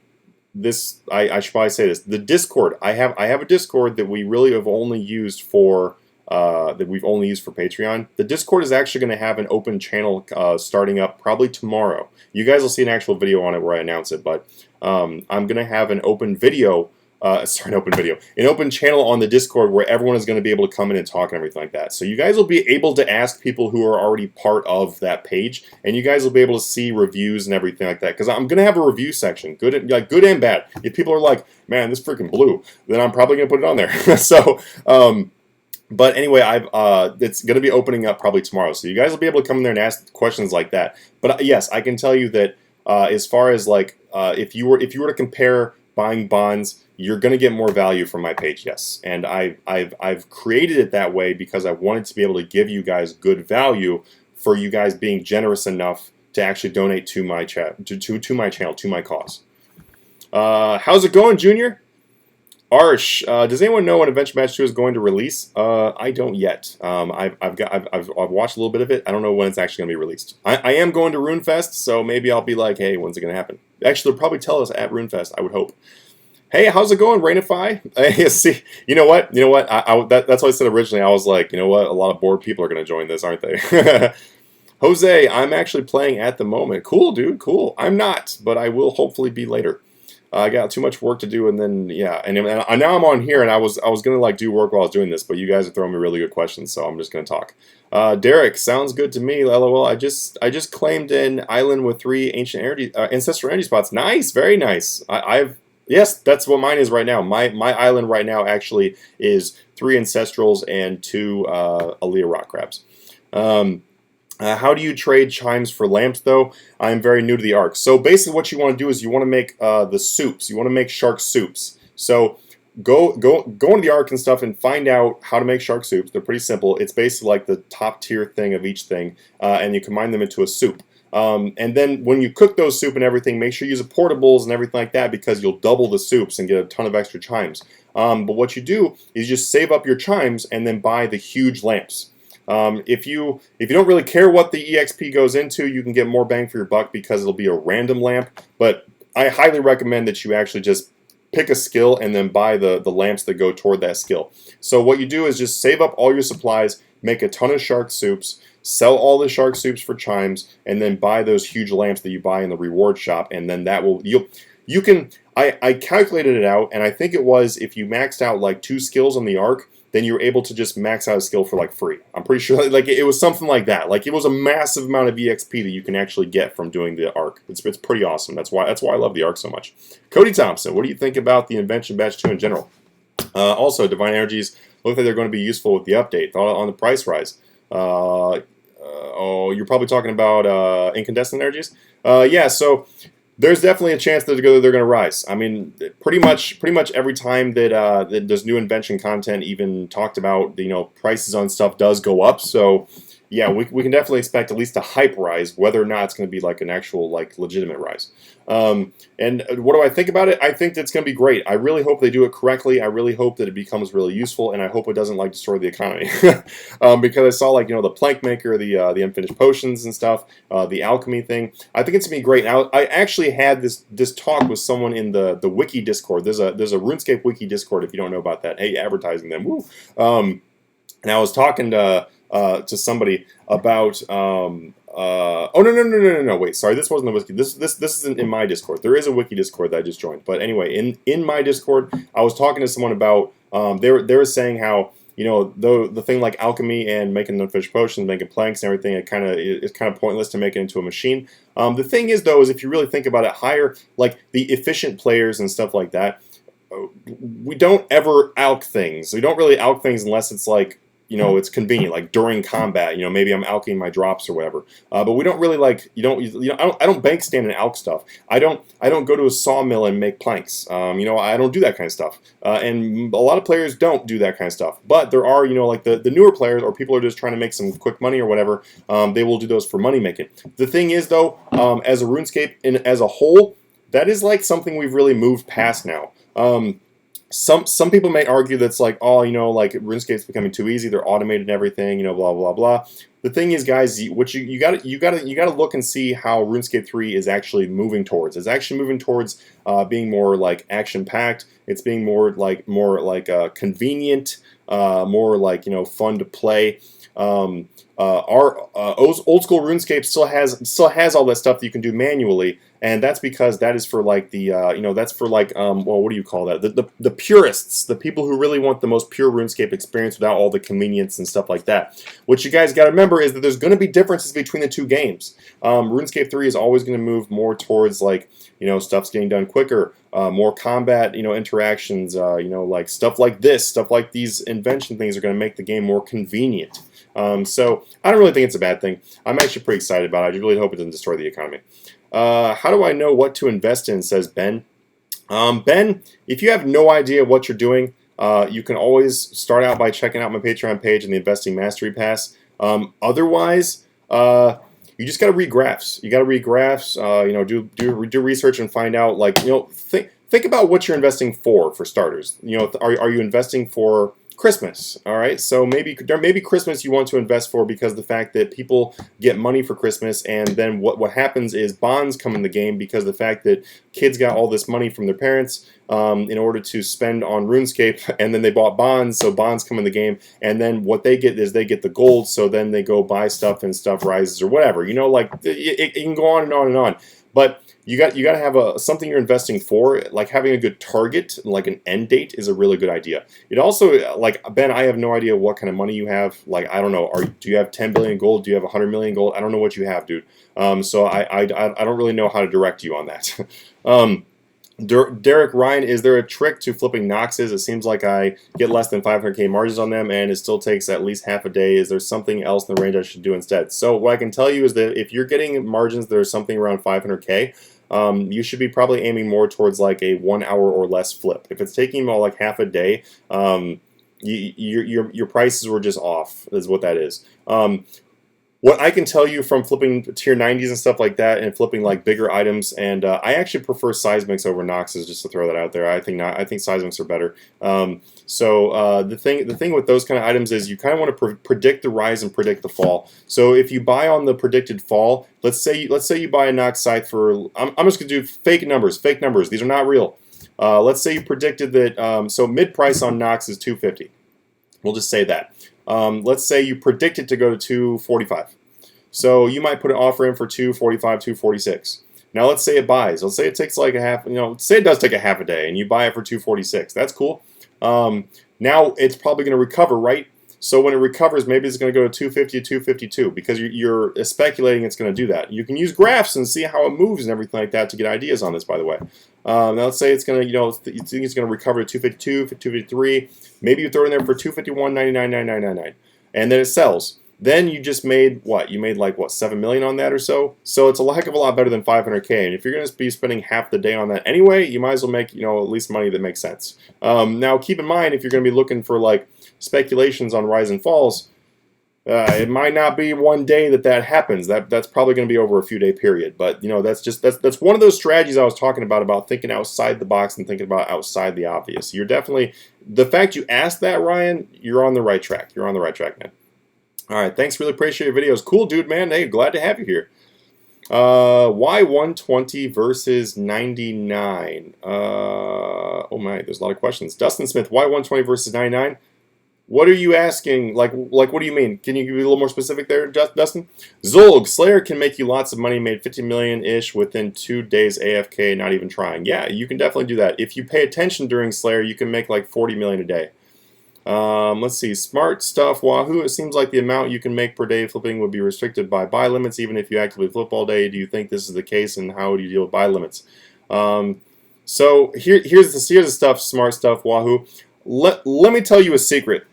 this, I should probably say this, the Discord, I have a Discord that we really have only used for Patreon. The Discord is actually going to have an open channel starting up probably tomorrow. You guys will see an actual video on it where I announce it, but I'm going to have an open channel on the Discord where everyone is going to be able to come in and talk and everything like that. So you guys will be able to ask people who are already part of that page, and you guys will be able to see reviews and everything like that. Because I'm going to have a review section, good and bad. If people are like, man, this freaking blew, then I'm probably going to put it on there. So, but anyway, it's going to be opening up probably tomorrow, so you guys will be able to come in there and ask questions like that. But yes, I can tell you that as far as like if you were to compare buying bonds, you're going to get more value from my page. Yes, and I've created it that way because I wanted to be able to give you guys good value for you guys being generous enough to actually donate to my to my channel, to my cause. How's it going, Junior? Arsh, does anyone know when Adventure Match 2 is going to release? I don't yet. I've watched a little bit of it. I don't know when it's actually going to be released. I am going to RuneFest, so maybe I'll be like, hey, when's it going to happen? Actually, they'll probably tell us at RuneFest, I would hope. Hey, how's it going, Rainify? See, you know what? That's what I said originally. I was like, you know what? A lot of bored people are going to join this, aren't they? Jose, I'm actually playing at the moment. Cool, dude, cool. I'm not, but I will hopefully be later. I got too much work to do, and then yeah, and now I'm on here, and I was gonna like do work while I was doing this, but you guys are throwing me really good questions, so I'm just gonna talk. Derek, sounds good to me. LOL. I just claimed an island with 3 ancient ancestral energy spots. Nice, very nice. Yes, that's what mine is right now. My island right now actually is 3 ancestrals and 2 Aaliyah rock crabs. How do you trade chimes for lamps, though? I'm very new to the arc. So basically what you want to do is you want to make the soups. You want to make shark soups. So go into the Ark and stuff and find out how to make shark soups. They're pretty simple. It's basically like the top tier thing of each thing, and you combine them into a soup. And then when you cook those soup and everything, make sure you use the portables and everything like that, because you'll double the soups and get a ton of extra chimes. But what you do is just save up your chimes and then buy the huge lamps. If you don't really care what the EXP goes into, you can get more bang for your buck because it'll be a random lamp. But I highly recommend that you actually just pick a skill and then buy the lamps that go toward that skill. So what you do is just save up all your supplies, make a ton of shark soups, sell all the shark soups for chimes, and then buy those huge lamps that you buy in the reward shop, and then that will you can I calculated it out, and I think it was if you maxed out like 2 skills on the Ark, then you were able to just max out a skill for like free. I'm pretty sure like it was something like that. Like it was a massive amount of EXP that you can actually get from doing the Ark. It's pretty awesome. That's why I love the Ark so much. Cody Thompson, what do you think about the Invention Batch 2 in general? Also, Divine Energies look like they're going to be useful with the update. Thought on the price rise. Oh, you're probably talking about Incandescent Energies? Yeah, so there's definitely a chance that they're going to rise. I mean, pretty much every time that there's new invention content even talked about, prices on stuff does go up. So yeah, we can definitely expect at least a hype rise, whether or not it's going to be like an actual like legitimate rise. And what do I think about it? I think that's going to be great. I really hope they do it correctly. I really hope that it becomes really useful, and I hope it doesn't like destroy the economy. Because I saw like the plank maker, the unfinished potions and stuff, the alchemy thing. I think it's going to be great. Now, I actually had this talk with someone in the wiki Discord. There's a RuneScape wiki Discord if you don't know about that. Hey, advertising them. Woo. And I was talking to somebody about oh no, wait, sorry, this wasn't the wiki. This isn't in my Discord. There is a wiki Discord that I just joined, but anyway, in my Discord, I was talking to someone about they were saying how the thing like alchemy and making unfinished potions, making planks and everything, it's kind of pointless to make it into a machine. The thing is though, is if you really think about it, higher like the efficient players and stuff like that, we don't ever alch things. We don't really alch things unless it's like it's convenient, like during combat. Maybe I'm alching my drops or whatever. But we don't really like. I don't bank stand and alch stuff. I don't go to a sawmill and make planks. I don't do that kind of stuff. And a lot of players don't do that kind of stuff. But there are, like the newer players or people who are just trying to make some quick money or whatever. They will do those for money making. The thing is though, as a RuneScape as a whole, that is like something we've really moved past now. Some people may argue that's like, oh, like RuneScape's becoming too easy. They're automated and everything, blah blah blah. The thing is, guys, what you gotta look and see how RuneScape 3 is actually moving towards. It's actually moving towards being more like action packed. It's being more like convenient, more like fun to play. Our old school RuneScape still has all that stuff that you can do manually. And that's because that is for like the that's for like well, what do you call that? The purists, the people who really want the most pure RuneScape experience without all the convenience and stuff like that. What you guys got to remember is that there's going to be differences between the two games. RuneScape 3 is always going to move more towards like stuff's getting done quicker, more combat interactions, like stuff like this, stuff like these invention things are going to make the game more convenient. So I don't really think it's a bad thing. I'm actually pretty excited about it. I really hope it doesn't destroy the economy. How do I know what to invest in, says Ben. Ben, if you have no idea what you're doing, you can always start out by checking out my Patreon page and the Investing Mastery Pass. Otherwise, you just got to read graphs. You got to read graphs, do research and find out, like, think about what you're investing for starters. Are you investing for Christmas? All right, so maybe Christmas you want to invest for because the fact that people get money for Christmas, and then what happens is bonds come in the game because the fact that kids got all this money from their parents in order to spend on RuneScape, and then they bought bonds, so bonds come in the game, and then what they get is they get the gold, so then they go buy stuff and stuff rises or whatever. Like it can go on and on and on, but you got to have something you're investing for. Like having a good target, like an end date, is a really good idea. It also, like, Ben, I have no idea what kind of money you have. Like, I don't know. Do you have 10 billion gold? Do you have 100 million gold? I don't know what you have, dude. So I don't really know how to direct you on that. Derek Ryan, is there a trick to flipping Noxes? It seems like I get less than 500k margins on them, and it still takes at least half a day. Is there something else in the range I should do instead? So what I can tell you is that if you're getting margins that are something around 500k, you should be probably aiming more towards like a 1 hour or less flip. If it's taking about like half a day, your prices were just off, is what that is. What I can tell you from flipping tier 90s and stuff like that, and flipping like bigger items, and I actually prefer seismics over Noxes, just to throw that out there. I think seismics are better. The thing with those kind of items is you kind of want to predict the rise and predict the fall. So if you buy on the predicted fall, let's say you buy a Nox scythe for, I'm just gonna do fake numbers. These are not real. Let's say you predicted that, so mid price on Nox is 250. We'll just say that. Let's say you predict it to go to 245. So you might put an offer in for 245, 246. Now let's say it buys. Let's say it takes like a half, say it does take a half a day and you buy it for 246. That's cool. Now it's probably going to recover, right? So when it recovers, maybe it's going to go to 250 to 252 because you're speculating it's going to do that. You can use graphs and see how it moves and everything like that to get ideas on this, by the way. Now let's say it's going to, you think it's going to recover to 252, 253. Maybe you throw it in there for 251.99, and then it sells. Then you just made what? You made like what, 7 million on that or so? So it's a heck of a lot better than 500K. And if you're going to be spending half the day on that anyway, you might as well make, at least money that makes sense. Now keep in mind, if you're going to be looking for like speculations on rise and falls, it might not be one day that happens. That's probably going to be over a few day period. But that's one of those strategies I was talking about thinking outside the box and thinking about outside the obvious. You're definitely, the fact you asked that, Ryan, you're on the right track. You're on the right track, man. All right, thanks. Really appreciate your videos. Cool, dude, man. Hey, glad to have you here. Why 120 versus 99? Oh my, there's a lot of questions. Dustin Smith, why 120 versus 99? What are you asking? Like, what do you mean? Can you be a little more specific there, Dustin? Zolg, Slayer can make you lots of money, made 50 million-ish within 2 days AFK, not even trying. Yeah, you can definitely do that. If you pay attention during Slayer, you can make like 40 million a day. Let's see, smart stuff, Wahoo. It seems like the amount you can make per day flipping would be restricted by buy limits, even if you actively flip all day. Do you think this is the case, and how do you deal with buy limits? So here's the stuff, smart stuff, Wahoo. Let me tell you a secret.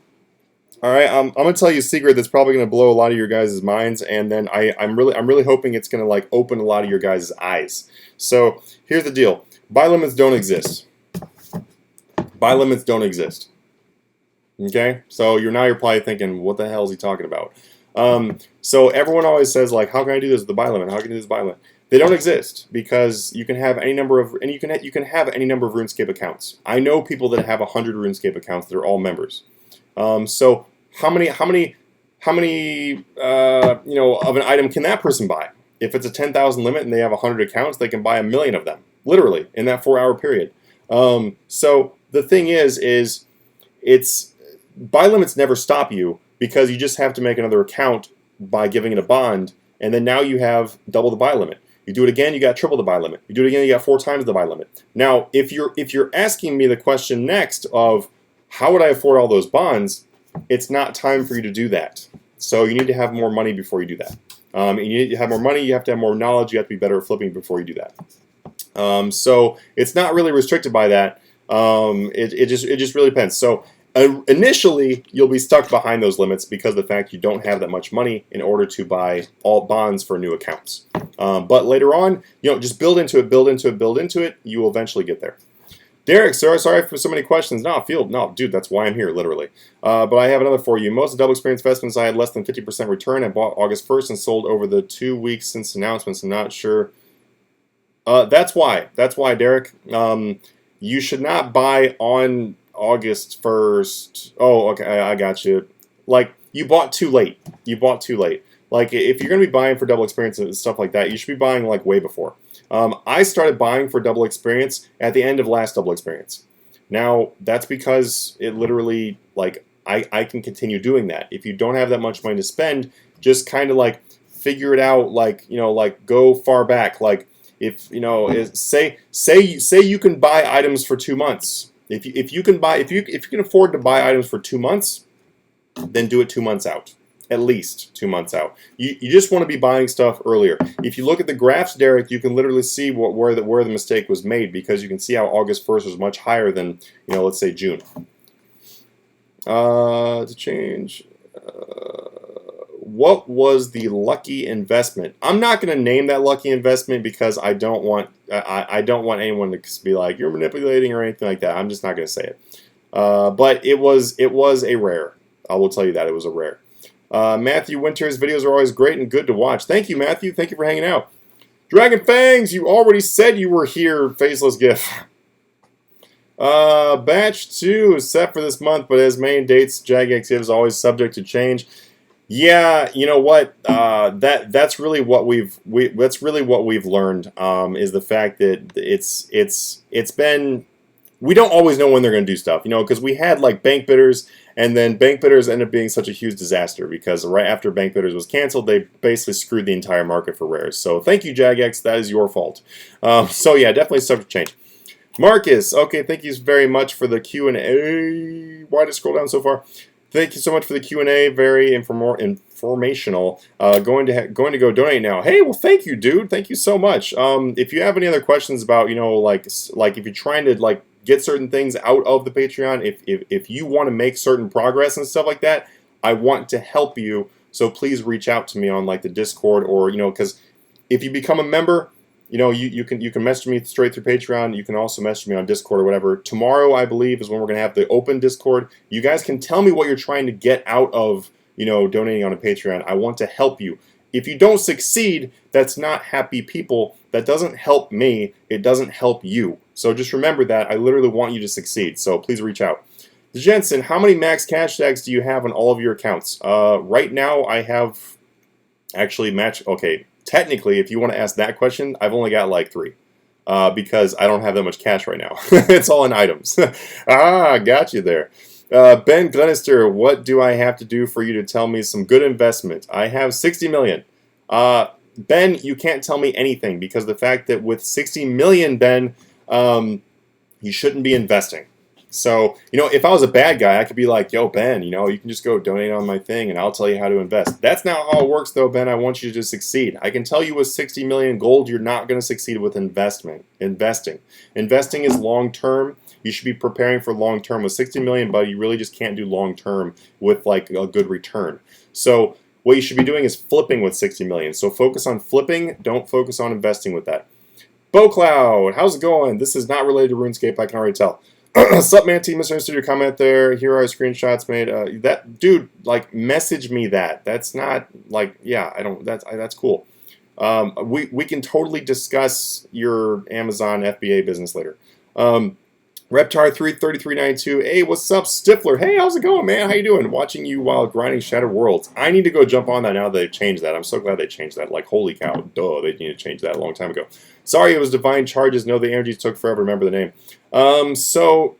All right, I'm gonna tell you a secret that's probably gonna blow a lot of your guys' minds, and then I'm really hoping it's gonna like open a lot of your guys' eyes. So here's the deal: buy limits don't exist. Buy limits don't exist. Okay, so you're probably thinking, what the hell is he talking about? So everyone always says like, how can I do this with the buy limit? How can I do this buy limit? They don't exist because you can have any number of, and you can have any number of RuneScape accounts. I know people that have 100 RuneScape accounts that are all members. So how many of an item can that person buy? If it's a 10,000 limit and they have 100 accounts, they can buy 1 million of them, literally, in that 4-hour period. So the thing is it's buy limits never stop you because you just have to make another account by giving it a bond, and then now you have double the buy limit. You do it again, you got triple the buy limit. You do it again, you got 4 times the buy limit. Now, if you're asking me the question next of how would I afford all those bonds, it's not time for you to do that. So you need to have more money before you do that. And you need to have more money, you have to have more knowledge, you have to be better at flipping before you do that. So it's not really restricted by that. It just really depends. So initially, you'll be stuck behind those limits because of the fact you don't have that much money in order to buy all bonds for new accounts. But later on, just build into it, you will eventually get there. Derek, sorry for so many questions. No, dude, that's why I'm here, literally. But I have another for you. Most of the double experience investments I had less than 50% return. I bought August 1st and sold over the 2 weeks since announcements. I'm not sure. That's why, Derek. You should not buy on August 1st. Oh, okay, I got you. Like, you bought too late. Like, if you're going to be buying for double experience and stuff like that, you should be buying, like, way before. I started buying for double experience at the end of last double experience. Now, that's because it literally, like, I can continue doing that. If you don't have that much money to spend, just kind of, like, figure it out, like, like, go far back. Like, if, say you can buy items for 2 months. If you can afford to buy items for 2 months, then do it 2 months out, at least 2 months out. You just want to be buying stuff earlier. If you look at the graphs, Derek, you can literally see where the mistake was made because you can see how August 1st was much higher than let's say June. To change. What was the lucky investment? I'm not going to name that lucky investment because I don't want I don't want anyone to be like, you're manipulating or anything like that. I'm just not going to say it. But it was a rare. I will tell you that it was a rare. Matthew Winter's videos are always great and good to watch. Thank you, Matthew. Thank you for hanging out. Dragon Fangs, you already said you were here. Faceless GIF. Batch 2 is set for this month, but as main dates, Jagex is always subject to change. Yeah, you know what? That's really what we've learned. Is the fact that it's been, we don't always know when they're going to do stuff, you know, because we had like bank bidders, and then bank bidders ended up being such a huge disaster because right after bank bidders was canceled, they basically screwed the entire market for rares. So thank you, Jagex. That is your fault. So yeah, definitely subject to change. Marcus, okay, thank you very much for the Q&A. Why did I scroll down so far? Thank you so much for the Q&A. Very informational. Going to go donate now. Hey, well, thank you, dude. Thank you so much. If you have any other questions about, you know, like if you're trying to like get certain things out of the Patreon, if you want to make certain progress and stuff like that, I want to help you. So please reach out to me on like the Discord, or, you know, because if you become a member, you know, you can message me straight through Patreon. You can also message me on Discord or whatever. Tomorrow, I believe, is when we're going to have the open Discord. You guys can tell me what you're trying to get out of, you know, donating on a Patreon. I want to help you. If you don't succeed, that's not happy people. That doesn't help me. It doesn't help you. So just remember that. I literally want you to succeed. So please reach out. Jensen, how many max cash tags do you have on all of your accounts? Right now, I have actually okay. Technically, if you want to ask that question, I've only got like 3. Because I don't have that much cash right now. It's all in items. Got you there. Ben Glenister, what do I have to do for you to tell me some good investment? I have 60 million. Ben, you can't tell me anything because the fact that with 60 million, Ben, you shouldn't be investing. So, you know, if I was a bad guy, I could be like, yo, Ben, you know, you can just go donate on my thing and I'll tell you how to invest. That's not how it works, though, Ben. I want you to succeed. I can tell you with 60 million gold, you're not going to succeed with investing. Investing is long-term. You should be preparing for long-term. With 60 million, but you really just can't do long-term with, like, a good return. So what you should be doing is flipping with 60 million. So focus on flipping. Don't focus on investing with that. BowCloud, how's it going? This is not related to RuneScape, I can already tell. Sup, Manatee, misunderstood your comment there. Here are screenshots made. That dude, like, message me that. That's not like, yeah, I don't. That's cool. We can totally discuss your Amazon FBA business later. Reptar33392. Hey, what's up, Stifler? Hey, how's it going, man? How you doing? Watching you while grinding Shattered Worlds. I need to go jump on that now that they've changed that. I'm so glad they changed that. Like, holy cow, duh, they need to change that a long time ago. Sorry, it was Divine Charges. No, the energies took forever. Remember the name. So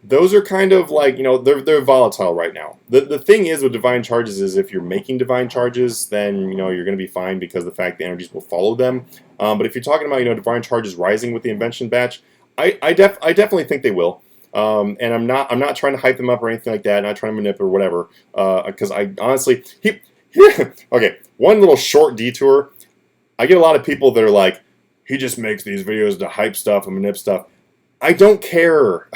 those are kind of like, you know, they're volatile right now. The thing is with Divine Charges is if you're making Divine Charges, then, you know, you're going to be fine because the fact the energies will follow them. But if you're talking about, you know, Divine Charges rising with the Invention batch, I definitely think they will, and I'm not trying to hype them up or anything like that. Not trying to manipulate or whatever, because I honestly okay. One little short detour. I get a lot of people that are like, he just makes these videos to hype stuff and manip stuff. I don't care.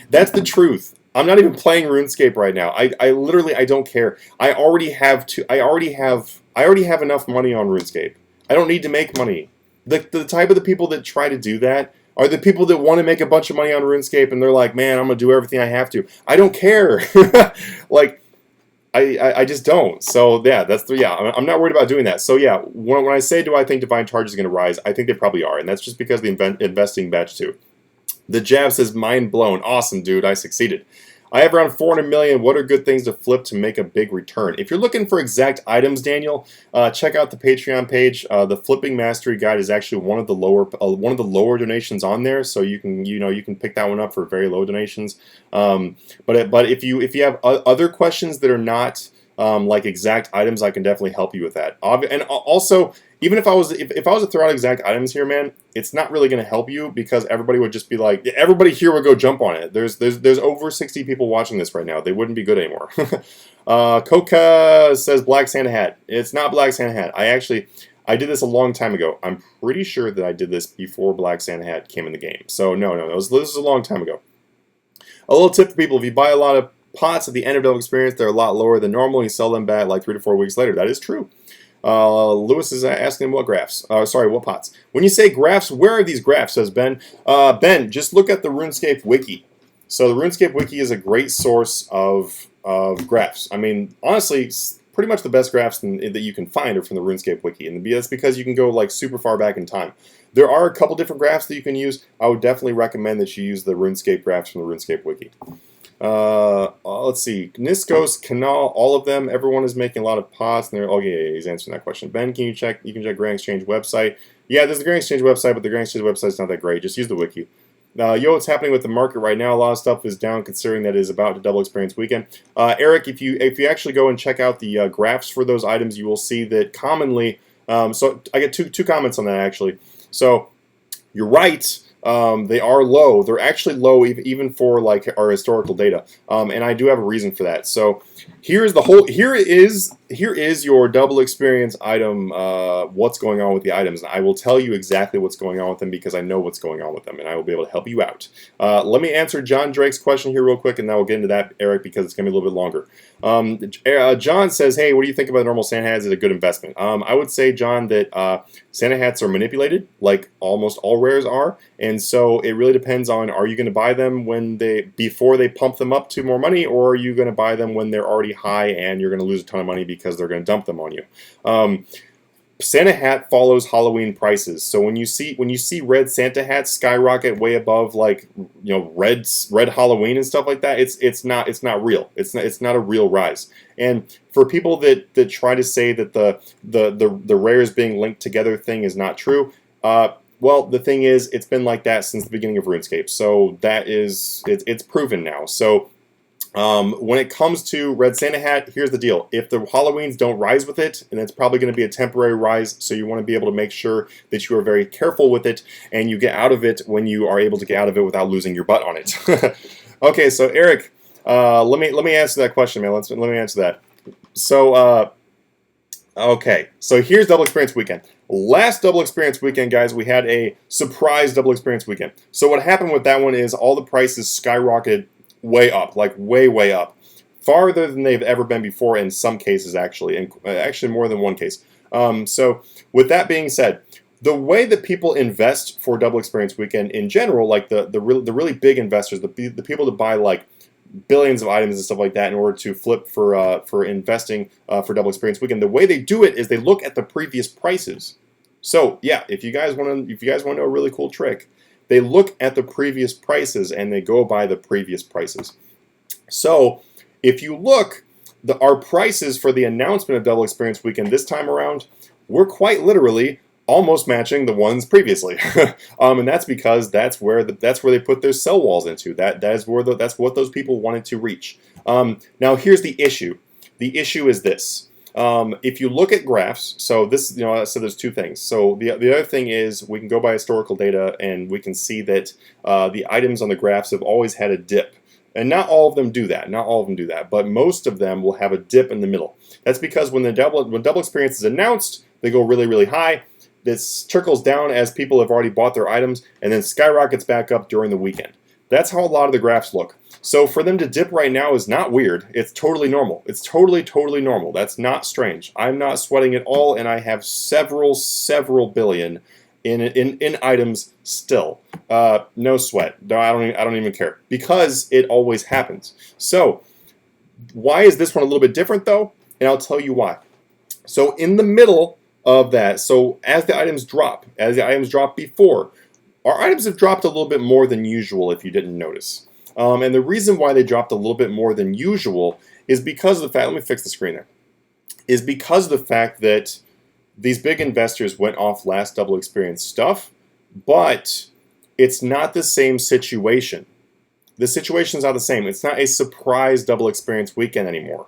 That's the truth. I'm not even playing RuneScape right now. I literally don't care. I already have enough money on RuneScape. I don't need to make money. The type of the people that try to do that are the people that want to make a bunch of money on RuneScape, and they're like, man, I'm going to do everything I have to. I don't care. Like, I just don't. So, yeah, I'm not worried about doing that. So, yeah, when I say, do I think Divine Charge is going to rise, I think they probably are, and that's just because of the investing batch, too. The Jab says, mind blown. Awesome, dude. I succeeded. I have around 400 million. What are good things to flip to make a big return? If you're looking for exact items, Daniel, check out the Patreon page. The Flipping Mastery Guide is actually one of the lower donations on there, so you can pick that one up for very low donations. But if you have other questions that are not like exact items, I can definitely help you with that. And also, even if I was to throw out exact items here, man, it's not really going to help you because everybody would just be like, everybody here would go jump on it. There's over 60 people watching this right now. They wouldn't be good anymore. Coca says Black Santa Hat. It's not Black Santa Hat. I did this a long time ago. I'm pretty sure that I did this before Black Santa Hat came in the game. So no, this is a long time ago. A little tip for people: if you buy a lot of pots at the end of Double Experience, they're a lot lower than normal. You sell them back like 3 to 4 weeks later. That is true. Lewis is asking what graphs. Sorry, what pots. When you say graphs, where are these graphs, says Ben. Ben, just look at the RuneScape wiki. So the RuneScape wiki is a great source of graphs. I mean, honestly, pretty much the best graphs that you can find are from the RuneScape wiki, and that's because you can go like super far back in time. There are a couple different graphs that you can use. I would definitely recommend that you use the RuneScape graphs from the RuneScape wiki. Let's see. Niskos, Canal, all of them. Everyone is making a lot of pots. And oh, yeah, he's answering that question. Ben, can you check? You can check Grand Exchange website. Yeah, there's the Grand Exchange website, but the Grand Exchange website is not that great. Just use the wiki. Yo, what's happening with the market right now? A lot of stuff is down, considering that it is about to double experience weekend. Eric, if you actually go and check out the graphs for those items, you will see that commonly. So I get two comments on that actually. So you're right. They are low. They're actually low even for like our historical data, and I do have a reason for that. So here is your double experience item. What's going on with the items? And I will tell you exactly what's going on with them because I know what's going on with them, and I will be able to help you out. Let me answer John Drake's question here real quick, and then we'll get into that, Eric, because it's going to be a little bit longer. John says, "Hey, what do you think about normal Santa hats? Is it a good investment?" I would say, John, that Santa hats are manipulated, like almost all rares are. And so it really depends on, are you going to buy them before they pump them up to more money, or are you going to buy them when they're already high and you're going to lose a ton of money because they're going to dump them on you? Santa hat follows Halloween prices. So when you see red Santa hats skyrocket way above like red Halloween and stuff like that, it's not real. It's not a real rise. And for people that try to say that the rares being linked together thing is not true, well, the thing is, it's been like that since the beginning of RuneScape. So it's proven now. So when it comes to Red Santa Hat, here's the deal. If the Halloweens don't rise with it, and it's probably going to be a temporary rise, so you want to be able to make sure that you are very careful with it, and you get out of it when you are able to get out of it without losing your butt on it. Okay, so Eric, let me answer that question, man. Let me answer that. So, okay, so here's Double Experience Weekend. Last Double Experience Weekend, guys, we had a surprise Double Experience Weekend. So what happened with that one is all the prices skyrocketed way up, like way up, farther than they've ever been before in some cases, actually, and actually more than one case. So with that being said, the way that people invest for Double Experience Weekend in general, like the really big investors, the people that buy like billions of items and stuff like that in order to flip for investing for Double Experience Weekend, the way they do it is they look at the previous prices. So yeah, if you guys want to know a really cool trick, they look at the previous prices and they go by the previous prices. So if you look, our prices for the announcement of Double Experience Weekend this time around were quite literally almost matching the ones previously, and that's because that's where they put their sell walls into. That's what those people wanted to reach. Now here's the issue. The issue is this. If you look at graphs, so this, I said there's two things. So the other thing is we can go by historical data and we can see that the items on the graphs have always had a dip. And not all of them do that. Not all of them do that. But most of them will have a dip in the middle. That's because when Double Experience is announced, they go really, really high. This trickles down as people have already bought their items and then skyrockets back up during the weekend. That's how a lot of the graphs look. So for them to dip right now is not weird. It's totally normal. It's totally normal. That's not strange. I'm not sweating at all, and I have several billion in items still. No sweat. No, I don't even care because it always happens. So why is this one a little bit different though? And I'll tell you why. So in the middle of that, so as the items drop before, our items have dropped a little bit more than usual if you didn't notice. And the reason why they dropped a little bit more than usual is because of the fact, let me fix the screen there, is because of the fact that these big investors went off last Double Experience stuff, but it's not the same situation. The situation is not the same. It's not a surprise Double Experience Weekend anymore.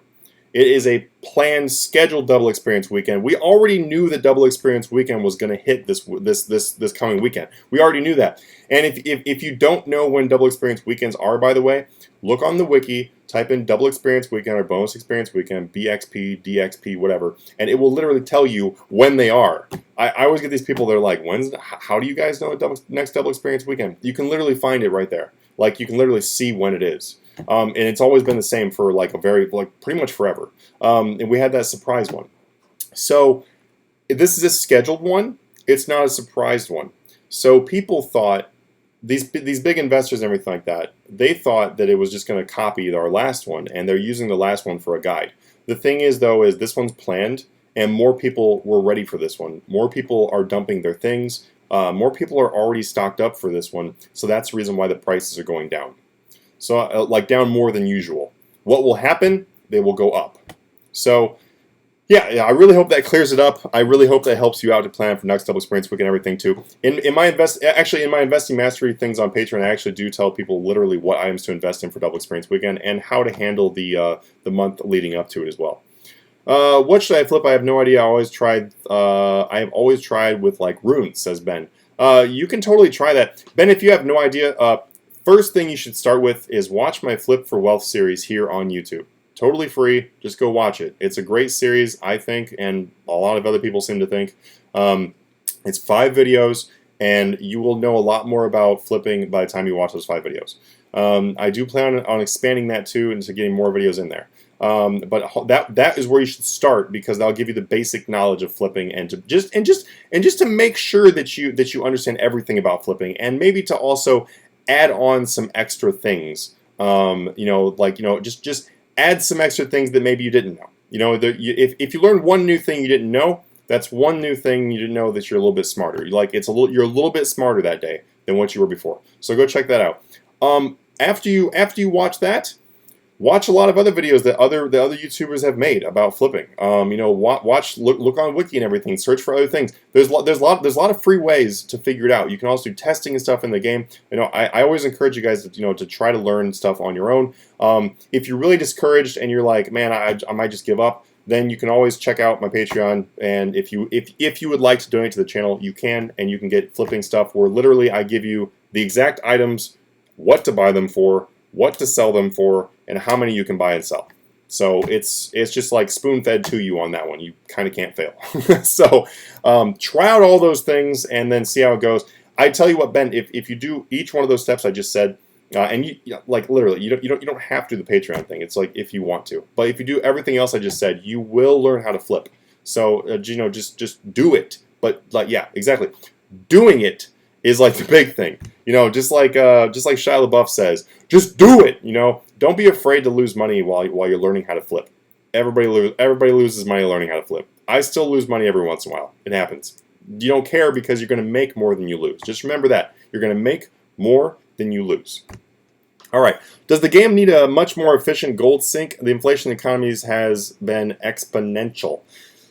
It is a planned, scheduled Double Experience Weekend. We already knew that Double Experience Weekend was going to hit this coming weekend. We already knew that. And if you don't know when Double Experience Weekends are, by the way, look on the wiki, type in Double Experience Weekend or Bonus Experience Weekend, BXP, DXP, whatever, and it will literally tell you when they are. I always get these people that are like, how do you guys know next Double Experience Weekend? You can literally find it right there. Like, you can literally see when it is. And it's always been the same for pretty much forever. And we had that surprise one. So this is a scheduled one. It's not a surprised one. So people thought, these big investors and everything like that, they thought that it was just going to copy our last one, and they're using the last one for a guide. The thing is, though, is this one's planned, and more people were ready for this one. More people are dumping their things. More people are already stocked up for this one, so that's the reason why the prices are going down. So, like, down more than usual. What will happen? They will go up. So, yeah, I really hope that clears it up. I really hope that helps you out to plan for next Double Experience Week and everything too. In my investing mastery things on Patreon, I actually do tell people literally what items to invest in for Double Experience Weekend and how to handle the month leading up to it as well. What should I flip? I have no idea. I have always tried with like runes, says Ben. You can totally try that, Ben. If you have no idea, first thing you should start with is watch my Flip for Wealth series here on YouTube. Totally free. Just go watch it. It's a great series, I think, and a lot of other people seem to think. It's 5 videos, and you will know a lot more about flipping by the time you watch those 5 videos. I do plan on expanding that too into getting more videos in there. But that is where you should start, because that'll give you the basic knowledge of flipping, and just to make sure that you understand everything about flipping, and maybe to also add on some extra things. Just add some extra things that maybe you didn't know. If you learned one new thing you didn't know, that's one new thing you didn't know that you're a little bit smarter. You're a little bit smarter that day than what you were before. So go check that out. After you watch that, watch a lot of other videos that the other YouTubers have made about flipping. Look on Wiki and everything. Search for other things. There's a lot of free ways to figure it out. You can also do testing and stuff in the game. I always encourage you guys to try to learn stuff on your own. If you're really discouraged and you're like, man, I might just give up, then you can always check out my Patreon. And if you would like to donate to the channel, you can, and you can get flipping stuff where literally I give you the exact items, what to buy them for, what to sell them for, and how many you can buy and sell. So it's just like spoon-fed to you on that one. You kind of can't fail. So try out all those things and then see how it goes. I tell you what, Ben, if you do each one of those steps I just said, and literally you don't have to do the Patreon thing. It's like if you want to, but if you do everything else I just said, you will learn how to flip. So just do it. But yeah, exactly, doing it is like the big thing. Just like Shia LaBeouf says, just do it. Don't be afraid to lose money while you're learning how to flip. Everybody loses money learning how to flip. I still lose money every once in a while. It happens. You don't care because you're going to make more than you lose. Just remember that. You're going to make more than you lose. All right. Does the game need a much more efficient gold sink? The inflation economies has been exponential.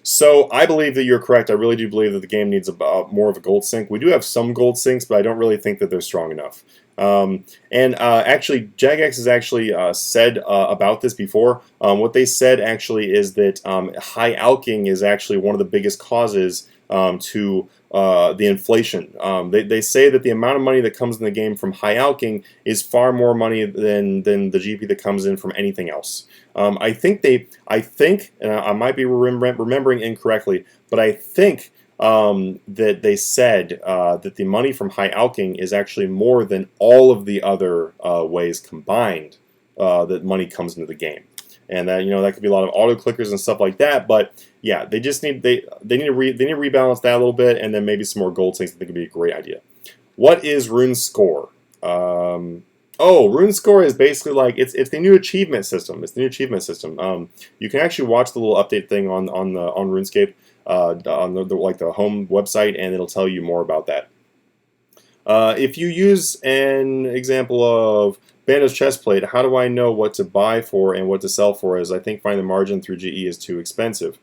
So I believe that you're correct. I really do believe that the game needs more of a gold sink. We do have some gold sinks, but I don't really think that they're strong enough. Actually, Jagex has actually said about this before. What they said actually is that high alking is actually one of the biggest causes to the inflation. They say that the amount of money that comes in the game from high alking is far more money than the GP that comes in from anything else. I think, and I might be remembering incorrectly, but I think that they said that the money from high alking is actually more than all of the other ways combined that money comes into the game. And that that could be a lot of auto clickers and stuff like that. But yeah, they just need they need to rebalance that a little bit, and then maybe some more gold sinks. I think would be a great idea. What is Runescore? Runescore is basically like it's the new achievement system. It's the new achievement system. You can actually watch the little update thing on RuneScape on the home website, and it'll tell you more about that. If you use an example of Bando's chestplate, how do I know what to buy for and what to sell for? As I think finding the margin through GE is too expensive.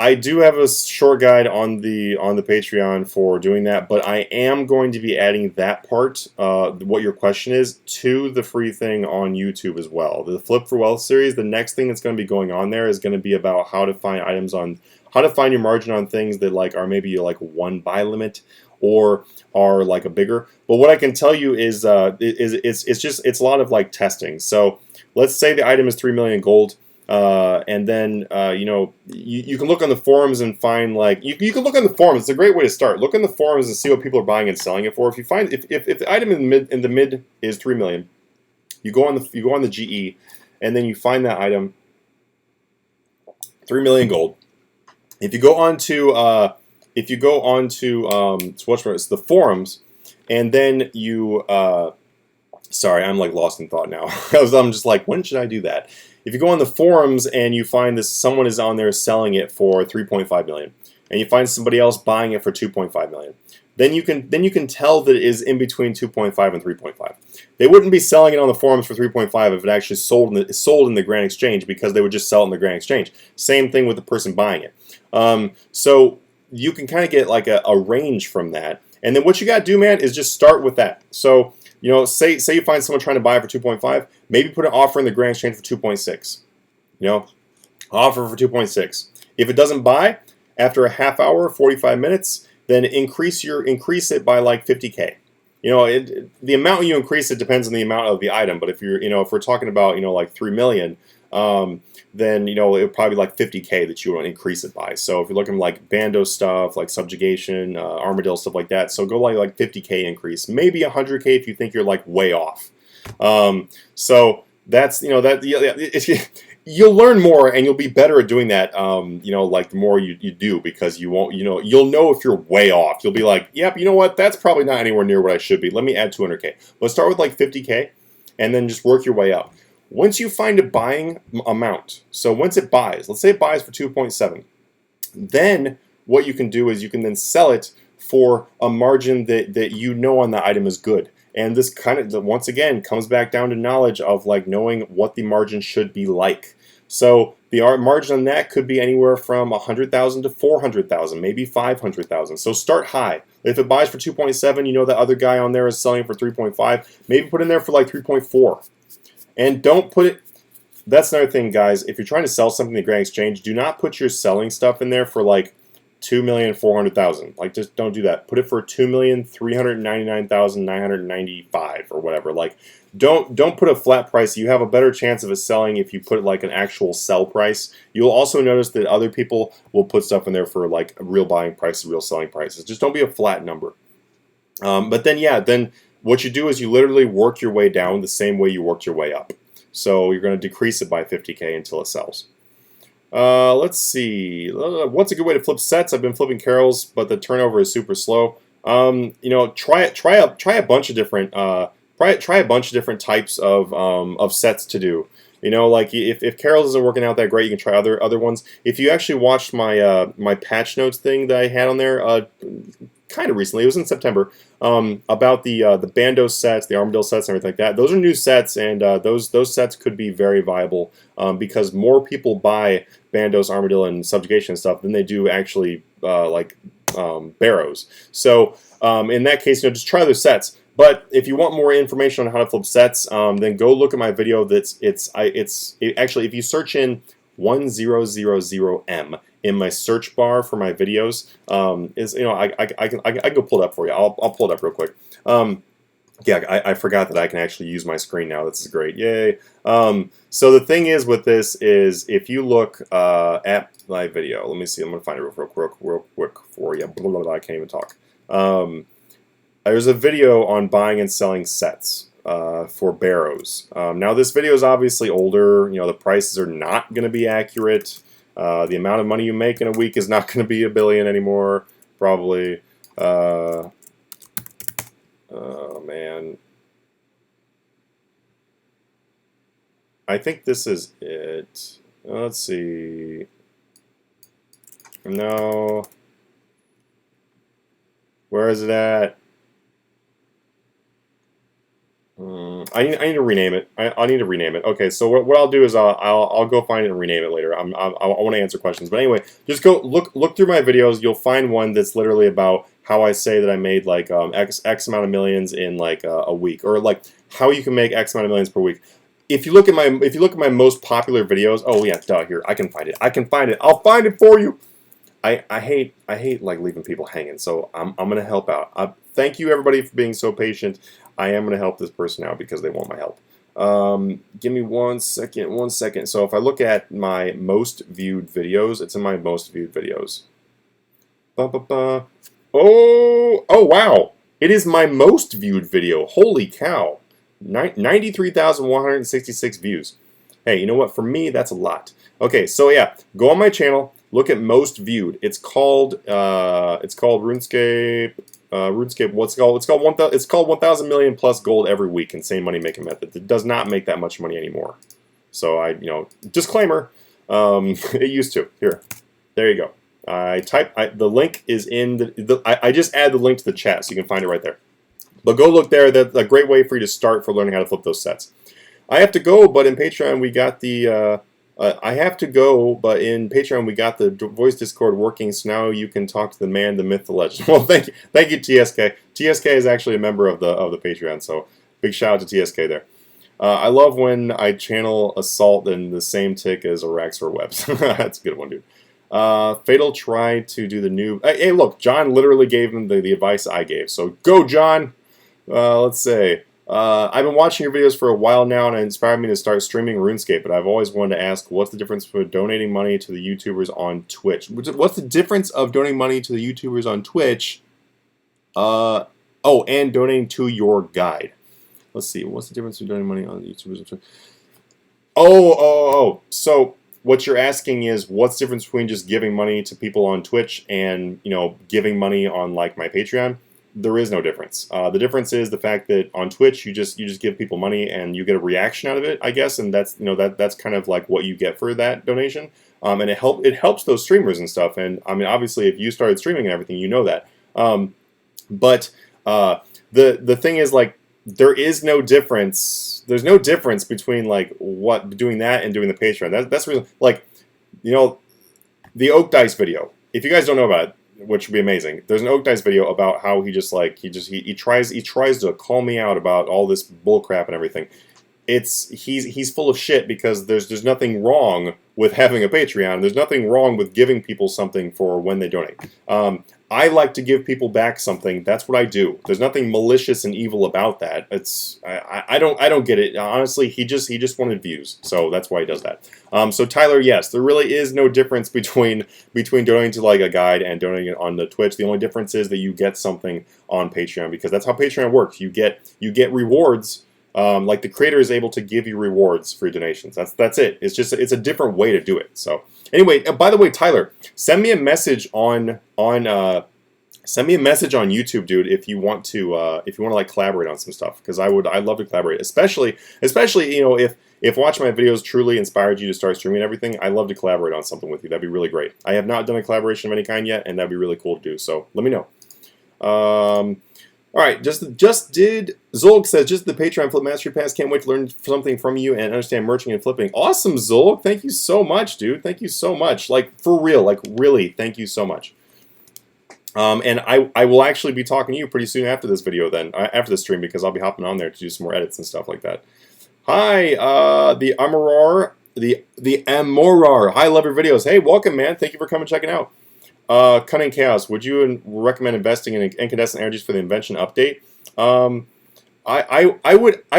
I do have a short guide on the Patreon for doing that, but I am going to be adding that part, what your question is, to the free thing on YouTube as well. The Flip for Wealth series, the next thing that's going to be going on there is going to be about how to find items how to find your margin on things that are maybe like one buy limit or are like a bigger. But what I can tell you is it's a lot of testing. So let's say the item is 3 million gold. And then you can look on the forums and find you can look on the forums. It's a great way to start. Look on the forums and see what people are buying and selling it for. If you find if the item in the mid is 3 million, you go on the GE, and then you find that item 3 million gold. If you go on to it's the forums, and then you sorry, I'm like lost in thought now. I'm just like, when should I do that? If you go on the forums and you find this, someone is on there selling it for 3.5 million, and you find somebody else buying it for 2.5 million, then you can tell that it is in between 2.5 and 3.5. They wouldn't be selling it on the forums for 3.5 if it actually sold in the Grand Exchange, because they would just sell it in the Grand Exchange. Same thing with the person buying it. So you can kind of get like a range from that, and then what you got to do, man, is just start with that. So say you find someone trying to buy it for 2.5, maybe put an offer in the Grand Exchange for 2.6. Offer for 2.6. If it doesn't buy after a half hour, 45 minutes, then increase it by like 50K. The amount you increase it depends on the amount of the item. But if if we're talking about like 3 million, then it would probably be like 50K that you want to increase it by. So if you're looking like Bando stuff, like subjugation, armadillo stuff like that, so go like 50K increase, maybe 100K if you think you're like way off. So that's you'll learn more and you'll be better at doing that. Like the more you do, because you won't you'll know if you're way off. You'll be like, yep, you know what? That's probably not anywhere near what I should be. Let me add 200K. Let's start with like 50K, and then just work your way up. Once you find a buying amount, so once it buys, let's say it buys for 2.7, then what you can do is you can then sell it for a margin that on the item is good. And this kind of, once again, comes back down to knowledge of like knowing what the margin should be like. So the margin on that could be anywhere from 100,000 to 400,000, maybe 500,000. So start high. If it buys for 2.7, the other guy on there is selling for 3.5. Maybe put in there for like 3.4. And don't put it, that's another thing, guys. If you're trying to sell something in the Grand Exchange, do not put your selling stuff in there for like 2,400,000. Like, just don't do that. Put it for 2,399,995 or whatever. Like, don't put a flat price. You have a better chance of it selling if you put like an actual sell price. You'll also notice that other people will put stuff in there for like a real buying price, real selling prices. Just don't be a flat number. But then, yeah, then what you do is you literally work your way down the same way you worked your way up. So you're going to decrease it by 50K until it sells. Let's see. What's a good way to flip sets? I've been flipping carols, but the turnover is super slow. Try a bunch of different try a bunch of different types of sets to do. Like if carols isn't working out that great, you can try other ones. If you actually watched my my patch notes thing that I had on there kind of recently, it was in September, about the Bando sets, the Armadillo sets, and everything like that. Those are new sets, and those sets could be very viable because more people buy Bandos, Armadillo, and Subjugation and stuff than they do actually Barrows. So in that case, just try those sets. But if you want more information on how to flip sets, then go look at my video. Actually, if you search in 1000M in my search bar for my videos, I can go pull it up for you. I'll pull it up real quick. Yeah, I forgot that I can actually use my screen now. This is great. Yay. So the thing is with this is if you look at my video, let me see. I'm going to find it real quick for you. Blah, blah, blah, I can't even talk. There's a video on buying and selling sets for Barrows. Now this video is obviously older. The prices are not going to be accurate. The amount of money you make in a week is not going to be $1 billion anymore, probably. Oh man. I think this is it. Let's see. No. Where is it at? I need to rename it. I need to rename it. Okay, so what I'll do is I'll go find it and rename it later. I want to answer questions, but anyway, just go look through my videos. You'll find one that's literally about how I say that I made like X amount of millions in like a week, or like how you can make X amount of millions per week. If you look at my most popular videos, oh yeah, duh, here I can find it. I'll find it for you. I hate like leaving people hanging, so I'm gonna help out. Thank you everybody for being so patient. I am gonna help this person out because they want my help. Give me 1 second. So if I look at my most viewed videos, it's in my most viewed videos. Oh wow! It is my most viewed video. Holy cow! 93,166 views. Hey, you know what? For me, that's a lot. Okay, so yeah, go on my channel. Look at most viewed. It's called RuneScape. RuneScape. What's it called? It's called 1,000 million plus gold every week. Insane money making method. It does not make that much money anymore. So disclaimer. It used to. Here, there you go. The link is in I just add the link to the chat so you can find it right there. But go look there. That's a great way for you to start for learning how to flip those sets. I have to go, but in Patreon we got the. I have to go, but in Patreon we got the voice Discord working, so now you can talk to the man, the myth, the legend. Well, thank you, TSK. TSK is actually a member of the Patreon, so big shout out to TSK there. I love when I channel Assault in the same tick as Arax or Webs. That's a good one, dude. Fatal tried to do the new. Hey, look, John literally gave him the advice I gave, so go, John. Let's say. I've been watching your videos for a while now, and it inspired me to start streaming RuneScape, but I've always wanted to ask, what's the difference between donating money to the YouTubers on Twitch? What's the difference of donating money to the YouTubers on Twitch? Oh, and donating to your guide. Let's see, what's the difference between donating money on the YouTubers on Twitch? Oh. So what you're asking is, what's the difference between just giving money to people on Twitch and, giving money on, like, my Patreon? There is no difference. The difference is the fact that on Twitch you just give people money and you get a reaction out of it, I guess, and that's that's kind of like what you get for that donation. And it helps those streamers and stuff. And I mean, obviously, if you started streaming and everything, you know that. But the thing is, like, there is no difference. There's no difference between like doing that and doing the Patreon. That's the reason. Like, the Oak Dice video. If you guys don't know about it, which would be amazing. There's an Oak Dice video about how he tries to call me out about all this bull crap and everything. He's full of shit because there's nothing wrong with having a Patreon. There's nothing wrong with giving people something for when they donate. I like to give people back something. That's what I do. There's nothing malicious and evil about that. I don't get it. Honestly, he just wanted views, so that's why he does that. So Tyler, yes, there really is no difference between donating to like a guide and donating it on the Twitch. The only difference is that you get something on Patreon because that's how Patreon works. You get rewards. Like the creator is able to give you rewards for your donations. That's it. It's a different way to do it. So anyway, by the way, Tyler, send me a message on YouTube, dude, if you want to like collaborate on some stuff, because I'd love to collaborate, especially if watching my videos truly inspired you to start streaming and everything. I'd love to collaborate on something with you. That'd be really great. I have not done a collaboration of any kind yet, and that'd be really cool to do. So let me know. All right, Zolg says, just the Patreon Flip Mastery Pass. Can't wait to learn something from you and understand merching and flipping. Awesome, Zolg. Thank you so much, dude. Thank you so much. Like, for real. Like, really, thank you so much. And I will actually be talking to you pretty soon after this video then, after the stream, because I'll be hopping on there to do some more edits and stuff like that. Hi, the Amorar. The Amorar. Hi, love your videos. Hey, welcome, man. Thank you for coming and checking out. Cunning Chaos, would you recommend investing in incandescent energies for the invention update? I